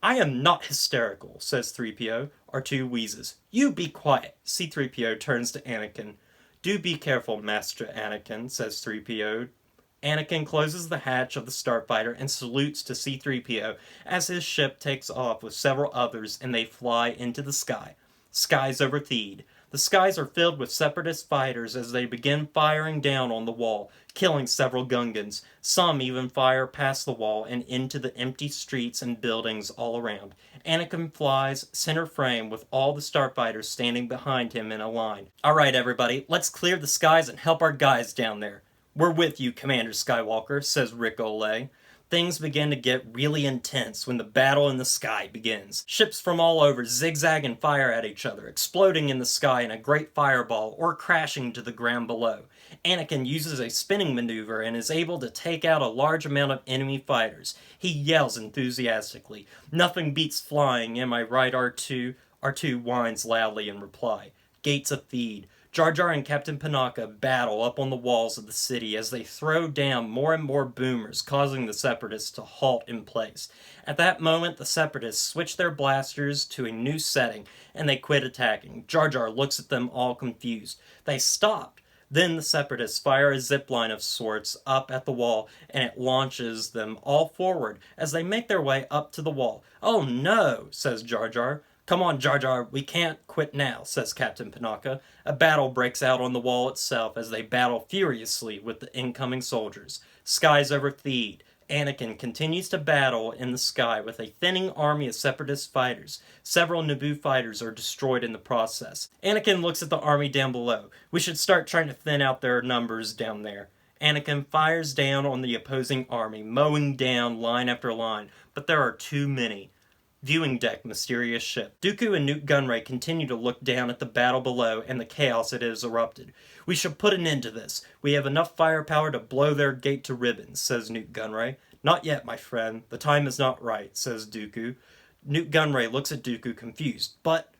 A: I am not hysterical, says 3PO. R2 wheezes. You be quiet. C-3PO turns to Anakin. Do be careful, Master Anakin, says 3PO. Anakin closes the hatch of the starfighter and salutes to C-3PO as his ship takes off with several others and they fly into the sky. Skies over Theed. The skies are filled with Separatist fighters as they begin firing down on the wall, killing several Gungans. Some even fire past the wall and into the empty streets and buildings all around. Anakin flies center frame with all the starfighters standing behind him in a line. Alright everybody, let's clear the skies and help our guys down there. We're with you, Commander Skywalker, says Rick Olay. Things begin to get really intense when the battle in the sky begins. Ships from all over zigzag and fire at each other, exploding in the sky in a great fireball or crashing to the ground below. Anakin uses a spinning maneuver and is able to take out a large amount of enemy fighters. He yells enthusiastically, "Nothing beats flying, am I right, R2? R2 whines loudly in reply. Gates of Theed. Jar Jar and Captain Panaka battle up on the walls of the city as they throw down more and more boomers, causing the Separatists to halt in place. At that moment, the Separatists switch their blasters to a new setting, and they quit attacking. Jar Jar looks at them all confused. They stopped. Then the Separatists fire a zipline of sorts up at the wall, and it launches them all forward as they make their way up to the wall. "Oh no," says Jar Jar. "Come on, Jar Jar, we can't quit now," says Captain Panaka. A battle breaks out on the wall itself as they battle furiously with the incoming soldiers. Skies over Theed. Anakin continues to battle in the sky with a thinning army of Separatist fighters. Several Naboo fighters are destroyed in the process. Anakin looks at the army down below. We should start trying to thin out their numbers down there. Anakin fires down on the opposing army, mowing down line after line, but there are too many. Viewing deck, mysterious ship. Dooku and Nute Gunray continue to look down at the battle below and the chaos it has erupted. We should put an end to this. We have enough firepower to blow their gate to ribbons, says Nute Gunray. Not yet, my friend. The time is not right, says Dooku. Nute Gunray looks at Dooku confused, but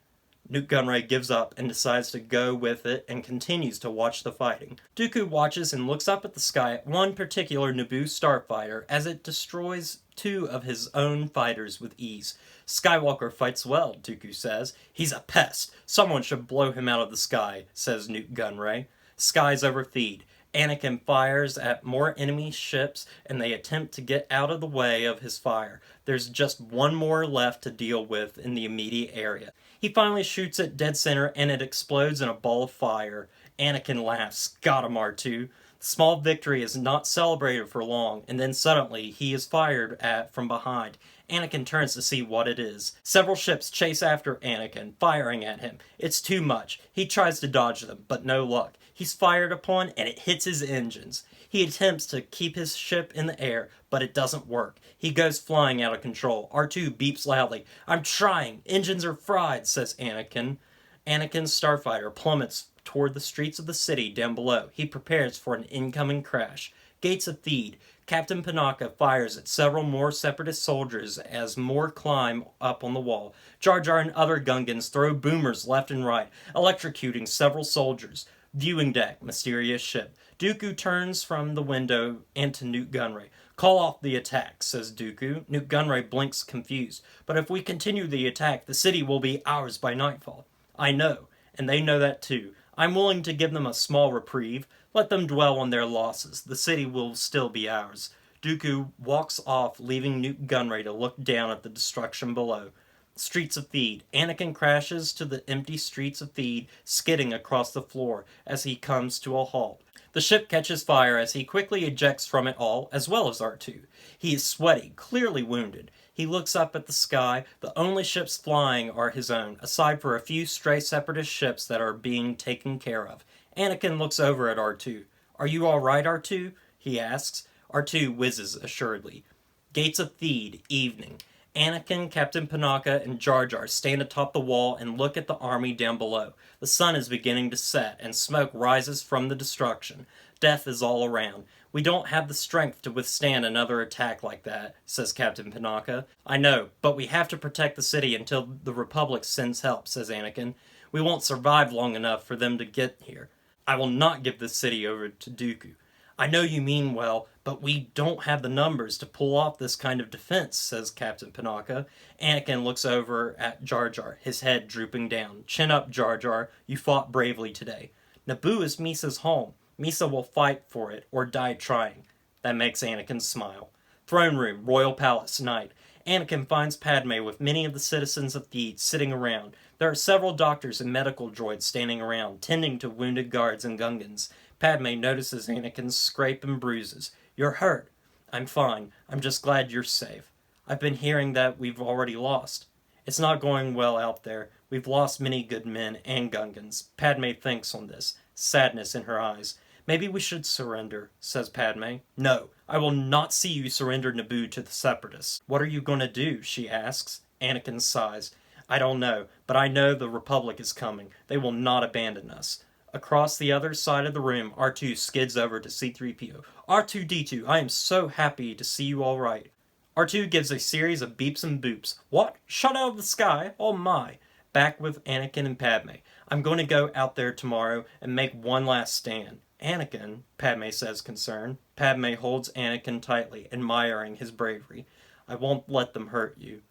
A: Nute Gunray gives up and decides to go with it and continues to watch the fighting. Dooku watches and looks up at the sky at one particular Naboo starfighter as it destroys two of his own fighters with ease. Skywalker fights well, Dooku says. He's a pest. Someone should blow him out of the sky, says Nute Gunray. Skies over Theed. Anakin fires at more enemy ships and they attempt to get out of the way of his fire. There's just one more left to deal with in the immediate area. He finally shoots it dead center and it explodes in a ball of fire. Anakin laughs. Got him, R2. The small victory is not celebrated for long, and then suddenly he is fired at from behind. Anakin turns to see what it is. Several ships chase after Anakin, firing at him. It's too much. He tries to dodge them, but no luck. He's fired upon, and it hits his engines. He attempts to keep his ship in the air, but it doesn't work. He goes flying out of control. R2 beeps loudly. I'm trying. Engines are fried, says Anakin. Anakin's starfighter plummets toward the streets of the city down below. He prepares for an incoming crash. Gates of Theed. Captain Panaka fires at several more separatist soldiers as more climb up on the wall. Jar Jar and other Gungans throw boomers left and right, electrocuting several soldiers. Viewing deck, mysterious ship. Dooku turns from the window and to Nute Gunray. Call off the attack, says Dooku. Nute Gunray blinks confused. But if we continue the attack, the city will be ours by nightfall. I know, and they know that too. I'm willing to give them a small reprieve. Let them dwell on their losses. The city will still be ours. Dooku walks off, leaving Nute Gunray to look down at the destruction below. Streets of Theed. Anakin crashes to the empty streets of Theed, skidding across the floor as he comes to a halt. The ship catches fire as he quickly ejects from it all, as well as R2. He is sweaty, clearly wounded. He looks up at the sky. The only ships flying are his own, aside for a few stray separatist ships that are being taken care of. Anakin looks over at R2. Are you all right, R2? He asks. R2 whizzes assuredly. Gates of Theed, evening. Anakin, Captain Panaka, and Jar Jar stand atop the wall and look at the army down below. The sun is beginning to set, and smoke rises from the destruction. Death is all around. We don't have the strength to withstand another attack like that, says Captain Panaka. I know, but we have to protect the city until the Republic sends help, says Anakin. We won't survive long enough for them to get here. I will not give this city over to Dooku. I know you mean well, but we don't have the numbers to pull off this kind of defense, says Captain Panaka. Anakin looks over at Jar Jar, his head drooping down. Chin up, Jar Jar. You fought bravely today. Naboo is Misa's home. Misa will fight for it, or die trying. That makes Anakin smile. Throne room, royal palace, night. Anakin finds Padme with many of the citizens of Theed sitting around. There are several doctors and medical droids standing around, tending to wounded guards and Gungans. Padme notices Anakin's scrape and bruises. You're hurt. I'm fine. I'm just glad you're safe. I've been hearing that we've already lost. It's not going well out there. We've lost many good men and Gungans. Padme thinks on this, sadness in her eyes. Maybe we should surrender, says Padme. No, I will not see you surrender Naboo to the Separatists. What are you going to do, she asks. Anakin sighs. I don't know, but I know the Republic is coming. They will not abandon us. Across the other side of the room, R2 skids over to C-3PO. R2-D2, I am so happy to see you all right. R2 gives a series of beeps and boops. What? Shot out of the sky? Oh my. Back with Anakin and Padme. I'm going to go out there tomorrow and make one last stand. Anakin, Padme says concerned. Padme holds Anakin tightly, admiring his bravery. I won't let them hurt you.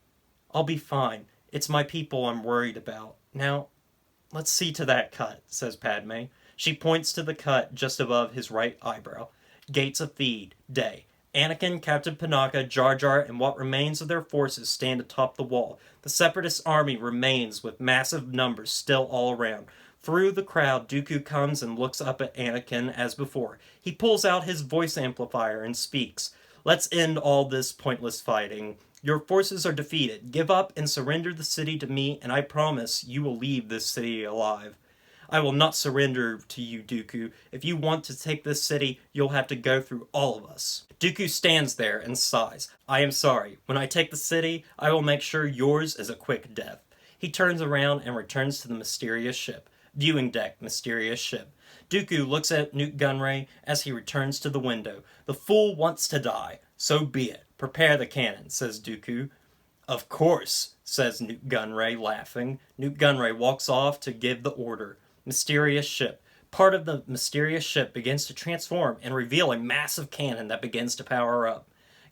A: I'll be fine. It's my people I'm worried about. Now, let's see to that cut, says Padme. She points to the cut just above his right eyebrow. Gates of Theed, day. Anakin, Captain Panaka, Jar Jar, and what remains of their forces stand atop the wall. The Separatist army remains with massive numbers still all around. Through the crowd, Dooku comes and looks up at Anakin as before. He pulls out his voice amplifier and speaks. Let's end all this pointless fighting. Your forces are defeated. Give up and surrender the city to me, and I promise you will leave this city alive. I will not surrender to you, Dooku. If you want to take this city, you'll have to go through all of us. Dooku stands there and sighs. I am sorry. When I take the city, I will make sure yours is a quick death. He turns around and returns to the mysterious ship. Viewing deck, mysterious ship. Dooku looks at Nute Gunray as he returns to the window. The fool wants to die. So be it. Prepare the cannon, says Dooku. Of course, says Nute Gunray, laughing. Nute Gunray walks off to give the order. Mysterious ship. Part of the mysterious ship begins to transform and reveal a massive cannon that begins to power up.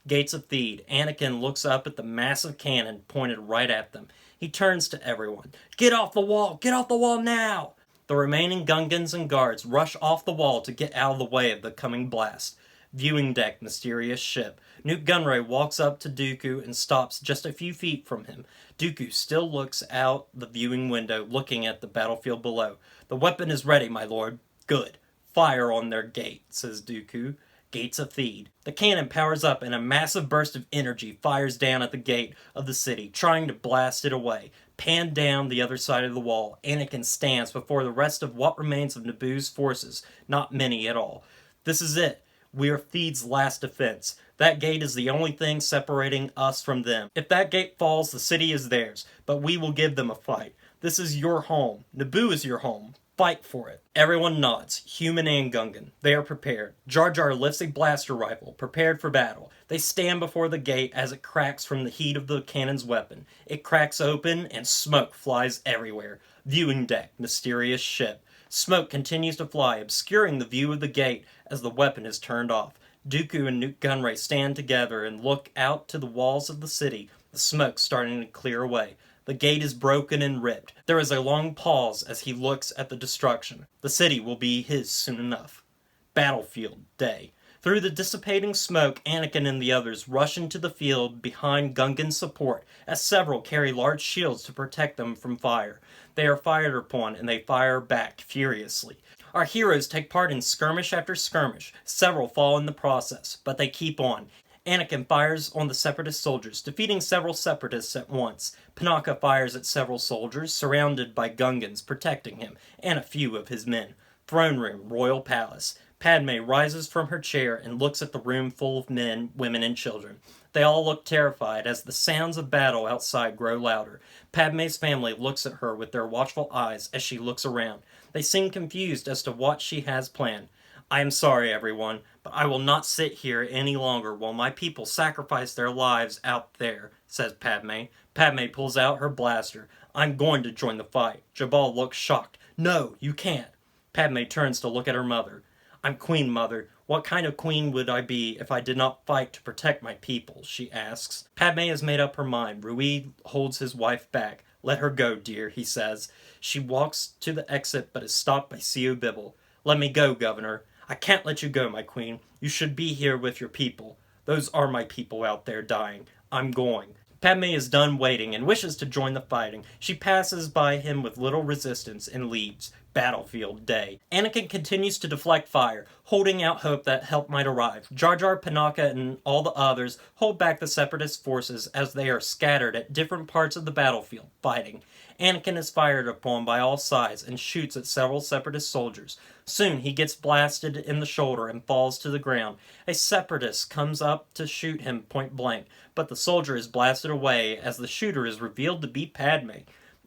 A: Gates of Theed. Anakin looks up at the massive cannon pointed right at them. He turns to everyone. Get off the wall! Get off the wall now! The remaining Gungans and guards rush off the wall to get out of the way of the coming blast. Viewing deck, mysterious ship. Nute Gunray walks up to Dooku and stops just a few feet from him. Dooku still looks out the viewing window, looking at the battlefield below. The weapon is ready, my lord. Good. Fire on their gate, says Dooku. Gates of Theed. The cannon powers up and a massive burst of energy fires down at the gate of the city, trying to blast it away. Panned down the other side of the wall, Anakin stands before the rest of what remains of Naboo's forces. Not many at all. This is it. We are Theed's last defense. That gate is the only thing separating us from them. If that gate falls, the city is theirs, but we will give them a fight. This is your home. Naboo is your home. Fight for it. Everyone nods, human and Gungan. They are prepared. Jar Jar lifts a blaster rifle, prepared for battle. They stand before the gate as it cracks from the heat of the cannon's weapon. It cracks open and smoke flies everywhere. Viewing deck, mysterious ship. Smoke continues to fly, obscuring the view of the gate as the weapon is turned off. Dooku and Nute Gunray stand together and look out to the walls of the city, the smoke starting to clear away. The gate is broken and ripped. There is a long pause as he looks at the destruction. The city will be his soon enough. Battlefield, day. Through the dissipating smoke, Anakin and the others rush into the field behind Gungan's support, as several carry large shields to protect them from fire. They are fired upon, and they fire back furiously. Our heroes take part in skirmish after skirmish. Several fall in the process, but they keep on. Anakin fires on the Separatist soldiers, defeating several Separatists at once. Panaka fires at several soldiers, surrounded by Gungans protecting him, and a few of his men. Throne room, royal palace. Padme rises from her chair and looks at the room full of men, women, and children. They all look terrified as the sounds of battle outside grow louder. Padme's family looks at her with their watchful eyes as she looks around. They seem confused as to what she has planned. I am sorry, everyone, but I will not sit here any longer while my people sacrifice their lives out there, says Padme. Padme pulls out her blaster. I'm going to join the fight. Jabal looks shocked. No, you can't. Padme turns to look at her mother. I'm Queen, Mother. What kind of queen would I be if I did not fight to protect my people? She asks. Padme has made up her mind. Rui holds his wife back. Let her go, dear, he says. She walks to the exit but is stopped by Sio Bibble. Let me go, Governor. I can't let you go, my queen. You should be here with your people. Those are my people out there dying. I'm going. Padme is done waiting and wishes to join the fighting. She passes by him with little resistance and leaves. Battlefield, day. Anakin continues to deflect fire, holding out hope that help might arrive. Jar Jar, Panaka, and all the others hold back the Separatist forces as they are scattered at different parts of the battlefield, fighting. Anakin is fired upon by all sides and shoots at several Separatist soldiers. Soon he gets blasted in the shoulder and falls to the ground. A Separatist comes up to shoot him point blank, but the soldier is blasted away as the shooter is revealed to be Padme.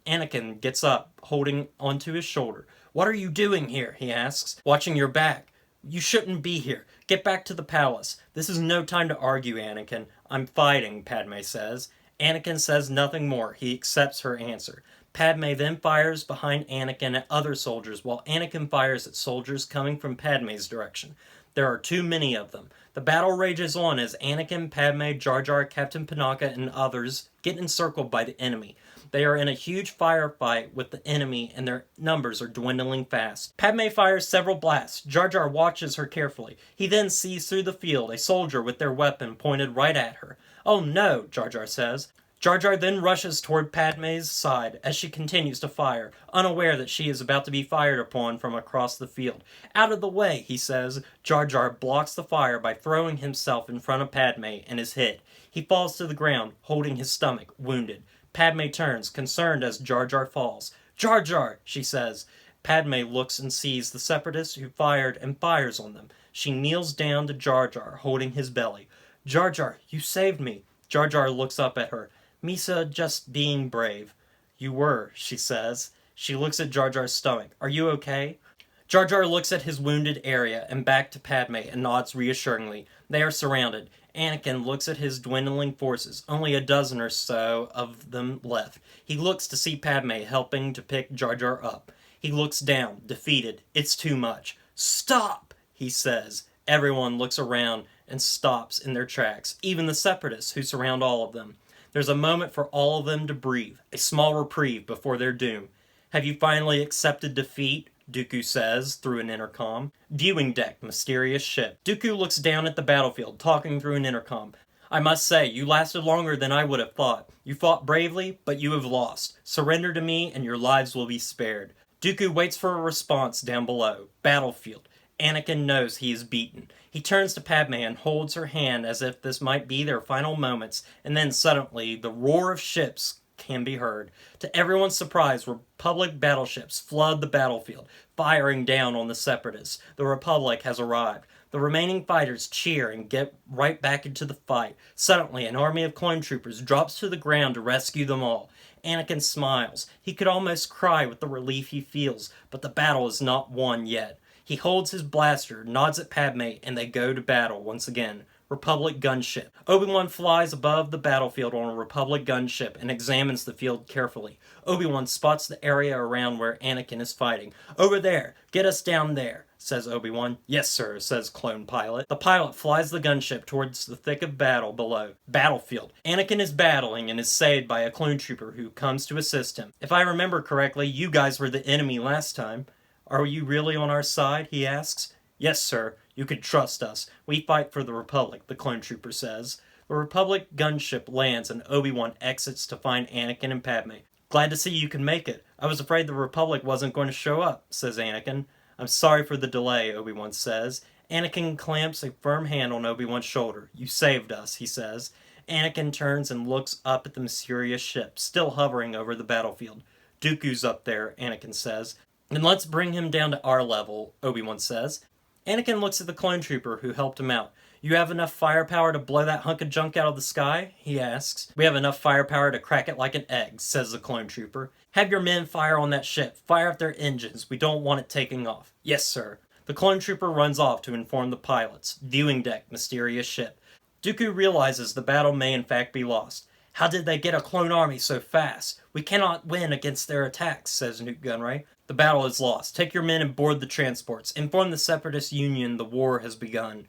A: Anakin gets up, holding onto his shoulder. What are you doing here? He asks. Watching your back. You shouldn't be here. Get back to the palace. This is no time to argue, Anakin. I'm fighting, Padme says. Anakin says nothing more. He accepts her answer. Padme then fires behind Anakin at other soldiers, while Anakin fires at soldiers coming from Padme's direction. There are too many of them. The battle rages on as Anakin, Padme, Jar Jar, Captain Panaka, and others get encircled by the enemy. They are in a huge firefight with the enemy, and their numbers are dwindling fast. Padme fires several blasts. Jar Jar watches her carefully. He then sees through the field a soldier with their weapon pointed right at her. Oh no, Jar Jar says. Jar Jar then rushes toward Padme's side as she continues to fire, unaware that she is about to be fired upon from across the field. Out of the way, he says. Jar Jar blocks the fire by throwing himself in front of Padme and is hit. He falls to the ground, holding his stomach, wounded. Padme turns, concerned as Jar Jar falls. Jar Jar, she says. Padme looks and sees the Separatists who fired and fires on them. She kneels down to Jar Jar, holding his belly. Jar Jar, you saved me. Jar Jar looks up at her. Misa just being brave. You were, she says. She looks at Jar Jar's stomach. Are you okay? Jar Jar looks at his wounded area and back to Padme and nods reassuringly. They are surrounded. Anakin looks at his dwindling forces, only a dozen or so of them left. He looks to see Padme helping to pick Jar Jar up. He looks down, defeated. It's too much. Stop, he says. Everyone looks around and stops in their tracks, even the Separatists who surround all of them. There's a moment for all of them to breathe, a small reprieve before their doom. Have you finally accepted defeat? Dooku says through an intercom. Viewing deck, mysterious ship. Dooku looks down at the battlefield, talking through an intercom. I must say, you lasted longer than I would have thought. You fought bravely, but you have lost. Surrender to me, and your lives will be spared. Dooku waits for a response down below. Battlefield. Anakin knows he is beaten. He turns to Padme and holds her hand as if this might be their final moments, and then suddenly the roar of ships can be heard. To everyone's surprise, Republic battleships flood the battlefield, firing down on the Separatists. The Republic has arrived. The remaining fighters cheer and get right back into the fight. Suddenly, an army of clone troopers drops to the ground to rescue them all. Anakin smiles. He could almost cry with the relief he feels, but the battle is not won yet. He holds his blaster, nods at Padme, and they go to battle once again. Republic gunship. Obi-Wan flies above the battlefield on a Republic gunship and examines the field carefully. Obi-Wan spots the area around where Anakin is fighting. Over there! Get us down there! Says Obi-Wan. Yes, sir, says clone pilot. The pilot flies the gunship towards the thick of battle below. Battlefield. Anakin is battling and is saved by a clone trooper who comes to assist him. If I remember correctly, you guys were the enemy last time. Are you really on our side? He asks. Yes, sir. You can trust us. We fight for the Republic, the clone trooper says. The Republic gunship lands and Obi-Wan exits to find Anakin and Padme. Glad to see you can make it. I was afraid the Republic wasn't going to show up, says Anakin. I'm sorry for the delay, Obi-Wan says. Anakin clamps a firm hand on Obi-Wan's shoulder. You saved us, he says. Anakin turns and looks up at the mysterious ship, still hovering over the battlefield. Dooku's up there, Anakin says. Then let's bring him down to our level, Obi-Wan says. Anakin looks at the clone trooper who helped him out. You have enough firepower to blow that hunk of junk out of the sky? He asks. We have enough firepower to crack it like an egg, says the clone trooper. Have your men fire on that ship. Fire up their engines. We don't want it taking off. Yes, sir. The clone trooper runs off to inform the pilots. Viewing deck, mysterious ship. Dooku realizes the battle may in fact be lost. How did they get a clone army so fast? We cannot win against their attacks, says Nute Gunray. The battle is lost. Take your men and board the transports. Inform the Separatist Union the war has begun.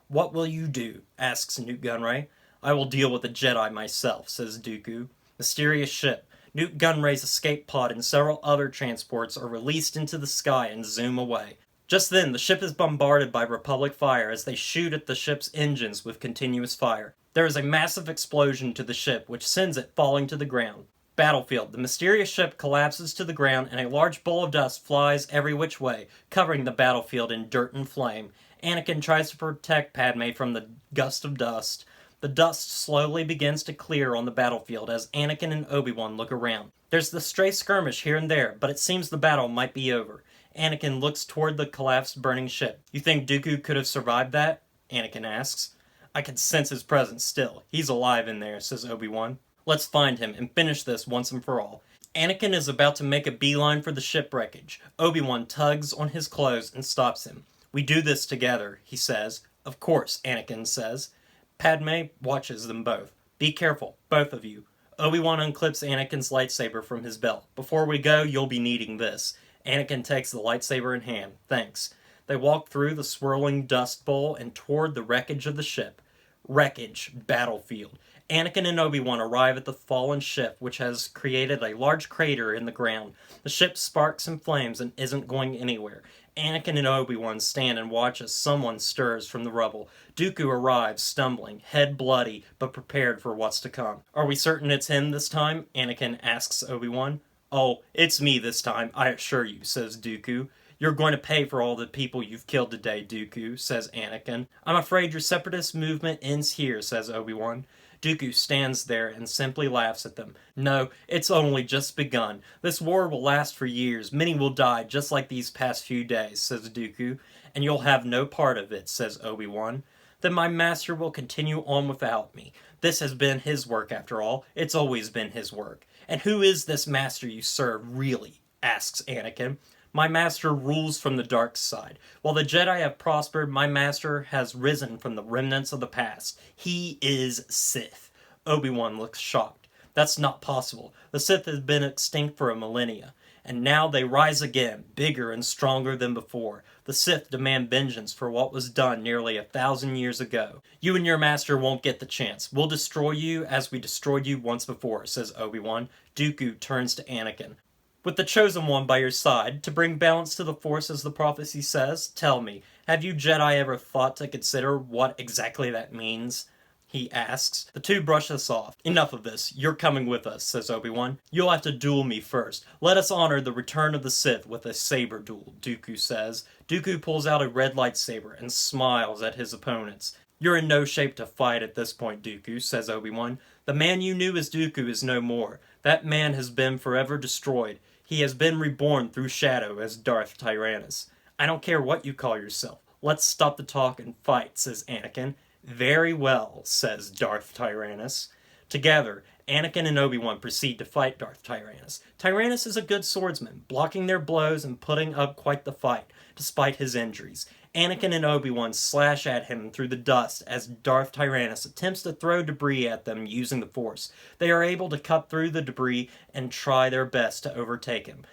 A: What will you do? Asks Nute Gunray. I will deal with the Jedi myself, says Dooku. Mysterious ship. Nute Gunray's escape pod and several other transports are released into the sky and zoom away. Just then, the ship is bombarded by Republic fire as they shoot at the ship's engines with continuous fire. There is a massive explosion to the ship, which sends it falling to the ground. Battlefield. The mysterious ship collapses to the ground and a large bowl of dust flies every which way, covering the battlefield in dirt and flame. Anakin tries to protect Padme from the gust of dust. The dust slowly begins to clear on the battlefield as Anakin and Obi-Wan look around. There's the stray skirmish here and there, but it seems the battle might be over. Anakin looks toward the collapsed burning ship. You think Dooku could have survived that? Anakin asks. I can sense his presence still. He's alive in there, says Obi-Wan. Let's find him and finish this once and for all. Anakin is about to make a beeline for the ship wreckage. Obi-Wan tugs on his clothes and stops him. We do this together, he says. Of course, Anakin says. Padme watches them both. Be careful, both of you. Obi-Wan unclips Anakin's lightsaber from his belt. Before we go, you'll be needing this. Anakin takes the lightsaber in hand. Thanks. They walk through the swirling dust bowl and toward the wreckage of the ship. Wreckage. Battlefield. Anakin and Obi-Wan arrive at the fallen ship, which has created a large crater in the ground. The ship sparks and flames and isn't going anywhere. Anakin and Obi-Wan stand and watch as someone stirs from the rubble. Dooku arrives, stumbling, head bloody, but prepared for what's to come. Are we certain it's him this time? Anakin asks Obi-Wan. Oh, it's me this time, I assure you, says Dooku. You're going to pay for all the people you've killed today, Dooku, says Anakin. I'm afraid your separatist movement ends here, says Obi-Wan. Dooku stands there and simply laughs at them. No, it's only just begun. This war will last for years. Many will die just like these past few days, says Dooku. And you'll have no part of it, says Obi-Wan. Then my master will continue on without me. This has been his work after all. It's always been his work. And who is this master you serve, really? Asks Anakin. My master rules from the dark side. While the Jedi have prospered, my master has risen from the remnants of the past. He is Sith. Obi-Wan looks shocked. That's not possible. The Sith has been extinct for a millennia. And now they rise again, bigger and stronger than before. The Sith demand vengeance for what was done nearly 1,000 years ago. You and your master won't get the chance. We'll destroy you as we destroyed you once before, says Obi-Wan. Dooku turns to Anakin. With the Chosen One by your side, to bring balance to the Force as the prophecy says, tell me, have you Jedi ever thought to consider what exactly that means? He asks. The two brush this off. Enough of this. You're coming with us, says Obi-Wan. You'll have to duel me first. Let us honor the return of the Sith with a saber duel, Dooku says. Dooku pulls out a red lightsaber and smiles at his opponents. You're in no shape to fight at this point, Dooku, says Obi-Wan. The man you knew as Dooku is no more. That man has been forever destroyed. He has been reborn through shadow as Darth Tyrannus. I don't care what you call yourself. Let's stop the talk and fight, says Anakin. Very well, says Darth Tyrannus. Together, Anakin and Obi-Wan proceed to fight Darth Tyrannus. Tyrannus is a good swordsman, blocking their blows and putting up quite the fight, despite his injuries. Anakin and Obi-Wan slash at him through the dust as Darth Tyrannus attempts to throw debris at them using the Force. They are able to cut through the debris and try their best to overtake him.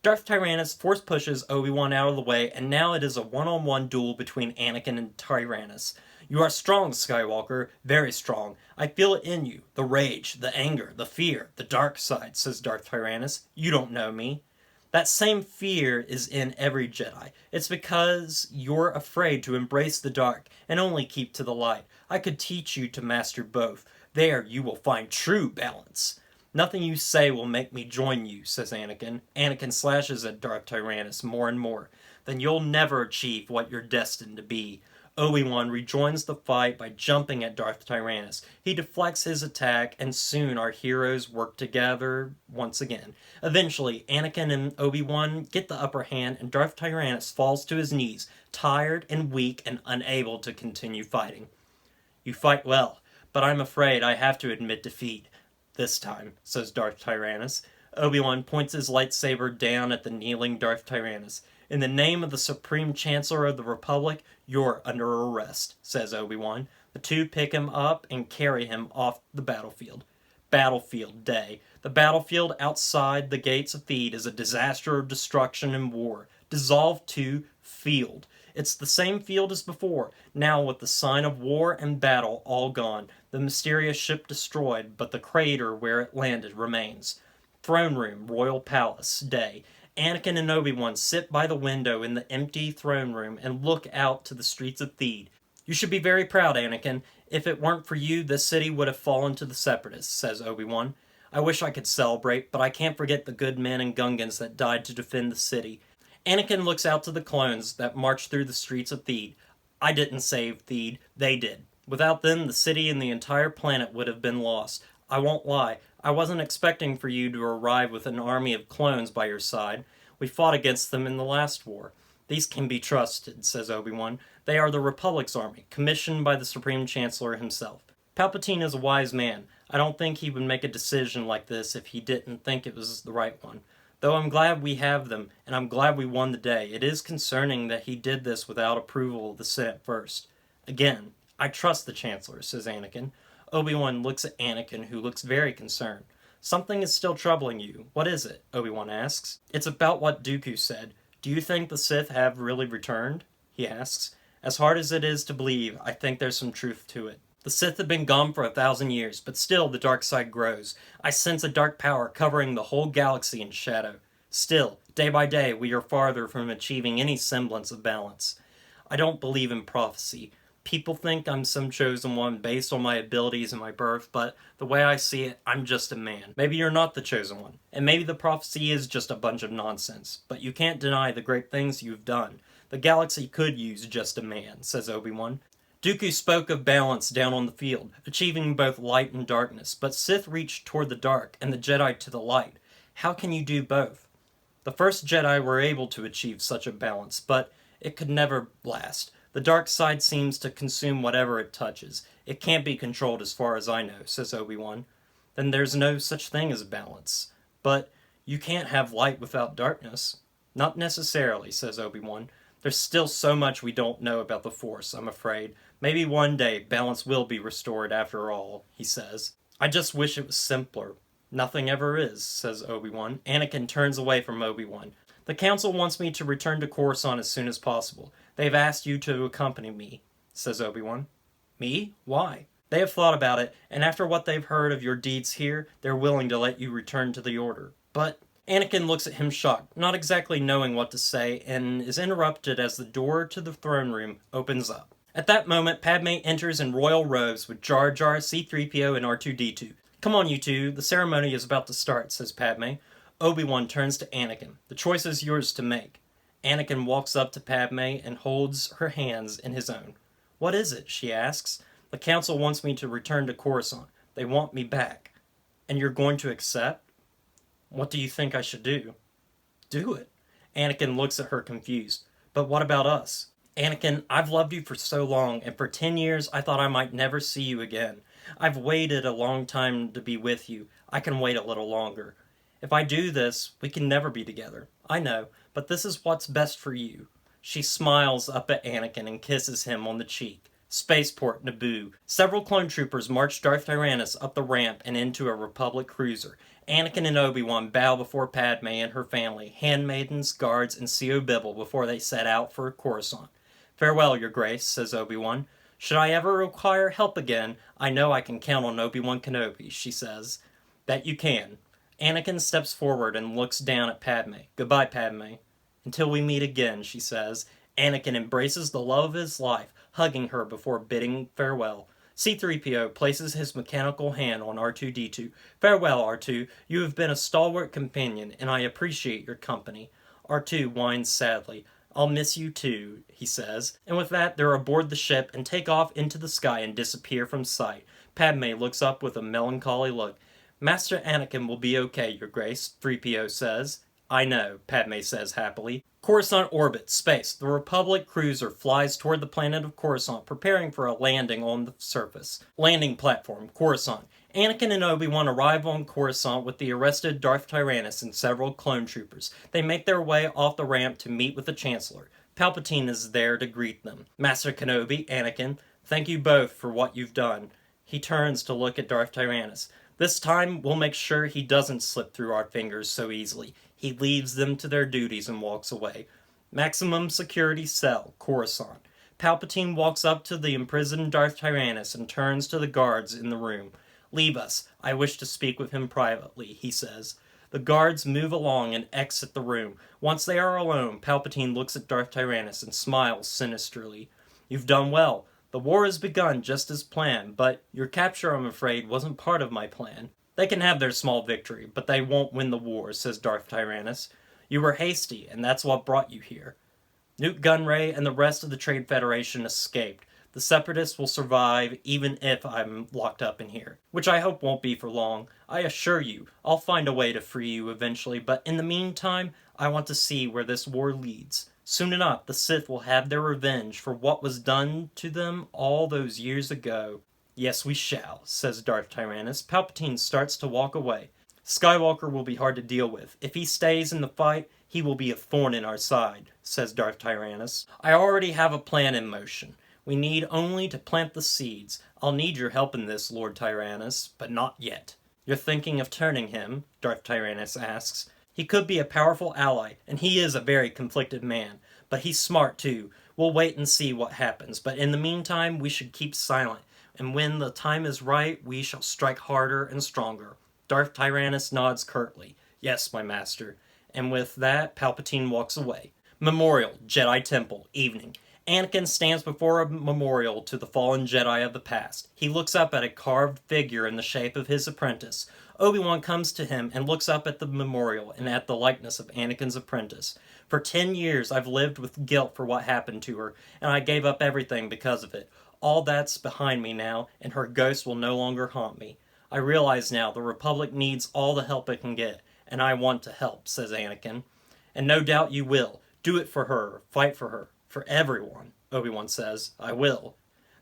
A: Darth Tyrannus force pushes Obi-Wan out of the way, and now it is a one-on-one duel between Anakin and Tyrannus. You are strong, Skywalker, very strong. I feel it in you. The rage, the anger, the fear, the dark side, says Darth Tyrannus. You don't know me. That same fear is in every Jedi. It's because you're afraid to embrace the dark and only keep to the light. I could teach you to master both. There you will find true balance. Nothing you say will make me join you, says Anakin. Anakin slashes at Darth Tyrannus more and more. Then you'll never achieve what you're destined to be. Obi-Wan rejoins the fight by jumping at Darth Tyrannus. He deflects his attack, and soon our heroes work together once again. Eventually, Anakin and Obi-Wan get the upper hand, and Darth Tyrannus falls to his knees, tired and weak and unable to continue fighting. You fight well, but I'm afraid I have to admit defeat. This time, says Darth Tyrannus. Obi-Wan points his lightsaber down at the kneeling Darth Tyrannus. In the name of the Supreme Chancellor of the Republic, you're under arrest, says Obi-Wan. The two pick him up and carry him off the battlefield. Battlefield Day. The battlefield outside the gates of Theed is a disaster of destruction and war. Dissolved to field. It's the same field as before, now with the sign of war and battle all gone. The mysterious ship destroyed, but the crater where it landed remains. Throne room, royal palace, day. Anakin and Obi-Wan sit by the window in the empty throne room and look out to the streets of Theed. You should be very proud, Anakin. If it weren't for you, this city would have fallen to the Separatists, says Obi-Wan. I wish I could celebrate, but I can't forget the good men and Gungans that died to defend the city. Anakin looks out to the clones that march through the streets of Theed. I didn't save Theed, they did. Without them, the city and the entire planet would have been lost. I won't lie, I wasn't expecting for you to arrive with an army of clones by your side. We fought against them in the last war. These can be trusted, says Obi-Wan. They are the Republic's army, commissioned by the Supreme Chancellor himself. Palpatine is a wise man. I don't think he would make a decision like this if he didn't think it was the right one. Though I'm glad we have them, and I'm glad we won the day, it is concerning that he did this without approval of the Senate first. Again, I trust the Chancellor, says Anakin. Obi-Wan looks at Anakin, who looks very concerned. Something is still troubling you. What is it? Obi-Wan asks. It's about what Dooku said. Do you think the Sith have really returned? He asks. As hard as it is to believe, I think there's some truth to it. The Sith have been gone for 1,000 years, but still the dark side grows. I sense a dark power covering the whole galaxy in shadow. Still, day by day, we are farther from achieving any semblance of balance. I don't believe in prophecy. People think I'm some chosen one based on my abilities and my birth, but the way I see it, I'm just a man. Maybe you're not the chosen one, and maybe the prophecy is just a bunch of nonsense, but you can't deny the great things you've done. The galaxy could use just a man, says Obi-Wan. Dooku spoke of balance down on the field, achieving both light and darkness, but Sith reached toward the dark and the Jedi to the light. How can you do both? The first Jedi were able to achieve such a balance, but it could never last. The dark side seems to consume whatever it touches. It can't be controlled as far as I know, says Obi-Wan. Then there's no such thing as balance. But you can't have light without darkness. Not necessarily, says Obi-Wan. There's still so much we don't know about the Force, I'm afraid. Maybe one day balance will be restored after all, he says. I just wish it was simpler. Nothing ever is, says Obi-Wan. Anakin turns away from Obi-Wan. The Council wants me to return to Coruscant as soon as possible. They've asked you to accompany me, says Obi-Wan. Me? Why? They have thought about it, and after what they've heard of your deeds here, they're willing to let you return to the Order. But Anakin looks at him shocked, not exactly knowing what to say, and is interrupted as the door to the throne room opens up. At that moment, Padme enters in royal robes with Jar Jar, C-3PO, and R2-D2. Come on, you two, the ceremony is about to start, says Padme. Obi-Wan turns to Anakin. The choice is yours to make. Anakin walks up to Padme and holds her hands in his own. What is it? She asks. The Council wants me to return to Coruscant. They want me back. And you're going to accept? What do you think I should do? Do it. Anakin looks at her confused. But what about us? Anakin, I've loved you for so long, and for 10 years I thought I might never see you again. I've waited a long time to be with you. I can wait a little longer. If I do this, we can never be together. I know, but this is what's best for you. She smiles up at Anakin and kisses him on the cheek. Spaceport, Naboo. Several clone troopers march Darth Tyrannus up the ramp and into a Republic cruiser. Anakin and Obi-Wan bow before Padme and her family, handmaidens, guards, and C.O. Bibble before they set out for Coruscant. Farewell, Your Grace, says Obi-Wan. Should I ever require help again, I know I can count on Obi-Wan Kenobi, she says. That you can. Anakin steps forward and looks down at Padme. Goodbye, Padme. Until we meet again, she says. Anakin embraces the love of his life, hugging her before bidding farewell. C-3PO places his mechanical hand on R2-D2. Farewell, R2. You have been a stalwart companion, and I appreciate your company. R2 whines sadly. I'll miss you too, he says. And with that, they're aboard the ship and take off into the sky and disappear from sight. Padme looks up with a melancholy look. Master Anakin will be okay, Your Grace, 3PO says. I know, Padme says happily. Coruscant orbit, space. The Republic cruiser flies toward the planet of Coruscant, preparing for a landing on the surface. Landing platform, Coruscant. Anakin and Obi-Wan arrive on Coruscant with the arrested Darth Tyrannus and several clone troopers. They make their way off the ramp to meet with the Chancellor. Palpatine is there to greet them. Master Kenobi, Anakin, thank you both for what you've done. He turns to look at Darth Tyrannus. This time, we'll make sure he doesn't slip through our fingers so easily. He leaves them to their duties and walks away. Maximum security cell, Coruscant. Palpatine walks up to the imprisoned Darth Tyrannus and turns to the guards in the room. Leave us. I wish to speak with him privately, he says. The guards move along and exit the room. Once they are alone, Palpatine looks at Darth Tyrannus and smiles sinisterly. You've done well. The war has begun just as planned, but your capture, I'm afraid, wasn't part of my plan. They can have their small victory, but they won't win the war, says Darth Tyrannus. You were hasty, and that's what brought you here. Newt Gunray and the rest of the Trade Federation escaped. The Separatists will survive even if I'm locked up in here, which I hope won't be for long. I assure you, I'll find a way to free you eventually, but in the meantime, I want to see where this war leads. Soon enough, the Sith will have their revenge for what was done to them all those years ago. Yes, we shall, says Darth Tyrannus. Palpatine starts to walk away. Skywalker will be hard to deal with. If he stays in the fight, he will be a thorn in our side, says Darth Tyrannus. I already have a plan in motion. We need only to plant the seeds. I'll need your help in this, Lord Tyrannus, but not yet. You're thinking of turning him? Darth Tyrannus asks. He could be a powerful ally, and he is a very conflicted man. But he's smart too. We'll wait and see what happens. But in the meantime, we should keep silent. And when the time is right, we shall strike harder and stronger. Darth Tyrannus nods curtly. Yes, my master. And with that, Palpatine walks away. Memorial, Jedi Temple, evening. Anakin stands before a memorial to the fallen Jedi of the past. He looks up at a carved figure in the shape of his apprentice. Obi-Wan comes to him and looks up at the memorial and at the likeness of Anakin's apprentice. For 10 years I've lived with guilt for what happened to her, and I gave up everything because of it. All that's behind me now, and her ghost will no longer haunt me. I realize now the Republic needs all the help it can get, and I want to help, says Anakin. And no doubt you will. Do it for her. Fight for her. For everyone, Obi-Wan says. I will.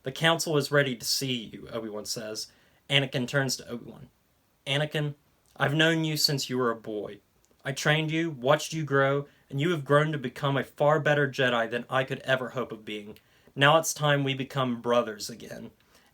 A: The Council is ready to see you, Obi-Wan says. Anakin turns to Obi-Wan. Anakin, I've known you since you were a boy. I trained you, watched you grow, and you have grown to become a far better Jedi than I could ever hope of being. Now it's time we become brothers again.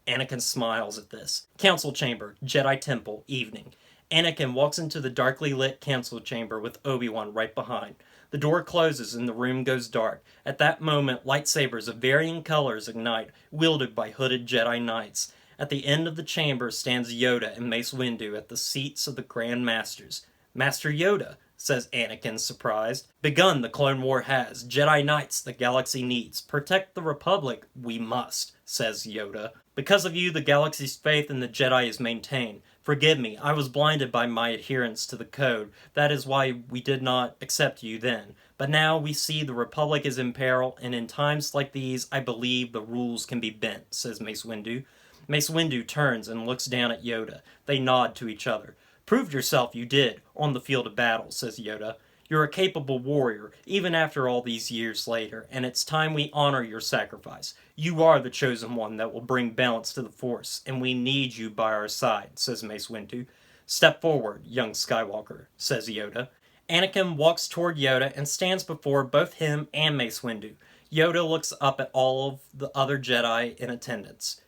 A: Anakin smiles at this. Council chamber, Jedi temple, evening. Anakin walks into the darkly lit council chamber with Obi-Wan right behind. The door closes and the room goes dark. At that moment, lightsabers of varying colors ignite, wielded by hooded Jedi Knights. At the end of the chamber stands Yoda and Mace Windu at the seats of the Grand Masters. Master Yoda, says Anakin, surprised. Begun the Clone War has. Jedi Knights the galaxy needs. Protect the Republic we must, says Yoda. Because of you, the galaxy's faith in the Jedi is maintained. Forgive me, I was blinded by my adherence to the code. That is why we did not accept you then. But now we see the Republic is in peril, and in times like these, I believe the rules can be bent, says Mace Windu. Mace Windu turns and looks down at Yoda. They nod to each other. Proved yourself you did, on the field of battle, says Yoda. You're a capable warrior, even after all these years later, and it's time we honor your sacrifice. You are the chosen one that will bring balance to the Force, and we need you by our side, says Mace Windu. Step forward, young Skywalker, says Yoda. Anakin walks toward Yoda and stands before both him and Mace Windu. Yoda looks up at all of the other Jedi in attendance.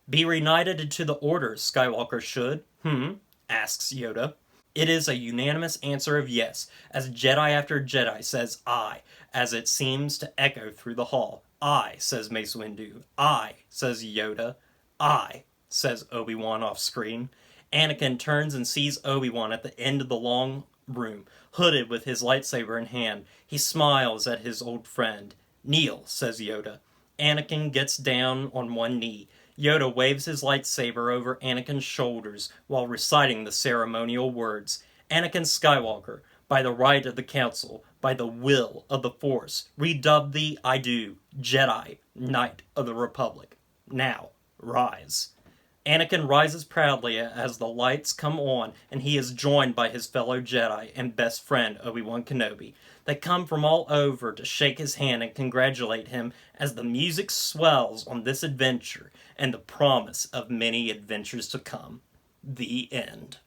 A: Be reunited into the Order, Skywalker should. Asks Yoda. It is a unanimous answer of yes, as Jedi after Jedi says aye, as it seems to echo through the hall. Aye, says Mace Windu. Aye, says Yoda. Aye, says Obi-Wan off screen. Anakin turns and sees Obi-Wan at the end of the long room, hooded with his lightsaber in hand. He smiles at his old friend. Kneel, says Yoda. Anakin gets down on one knee. Yoda waves his lightsaber over Anakin's shoulders while reciting the ceremonial words. Anakin Skywalker, by the right of the Council, by the will of the Force, redub thee I do, Jedi, Knight of the Republic. Now, rise. Anakin rises proudly as the lights come on, and he is joined by his fellow Jedi and best friend Obi-Wan Kenobi. They come from all over to shake his hand and congratulate him as the music swells on this adventure and the promise of many adventures to come. The end.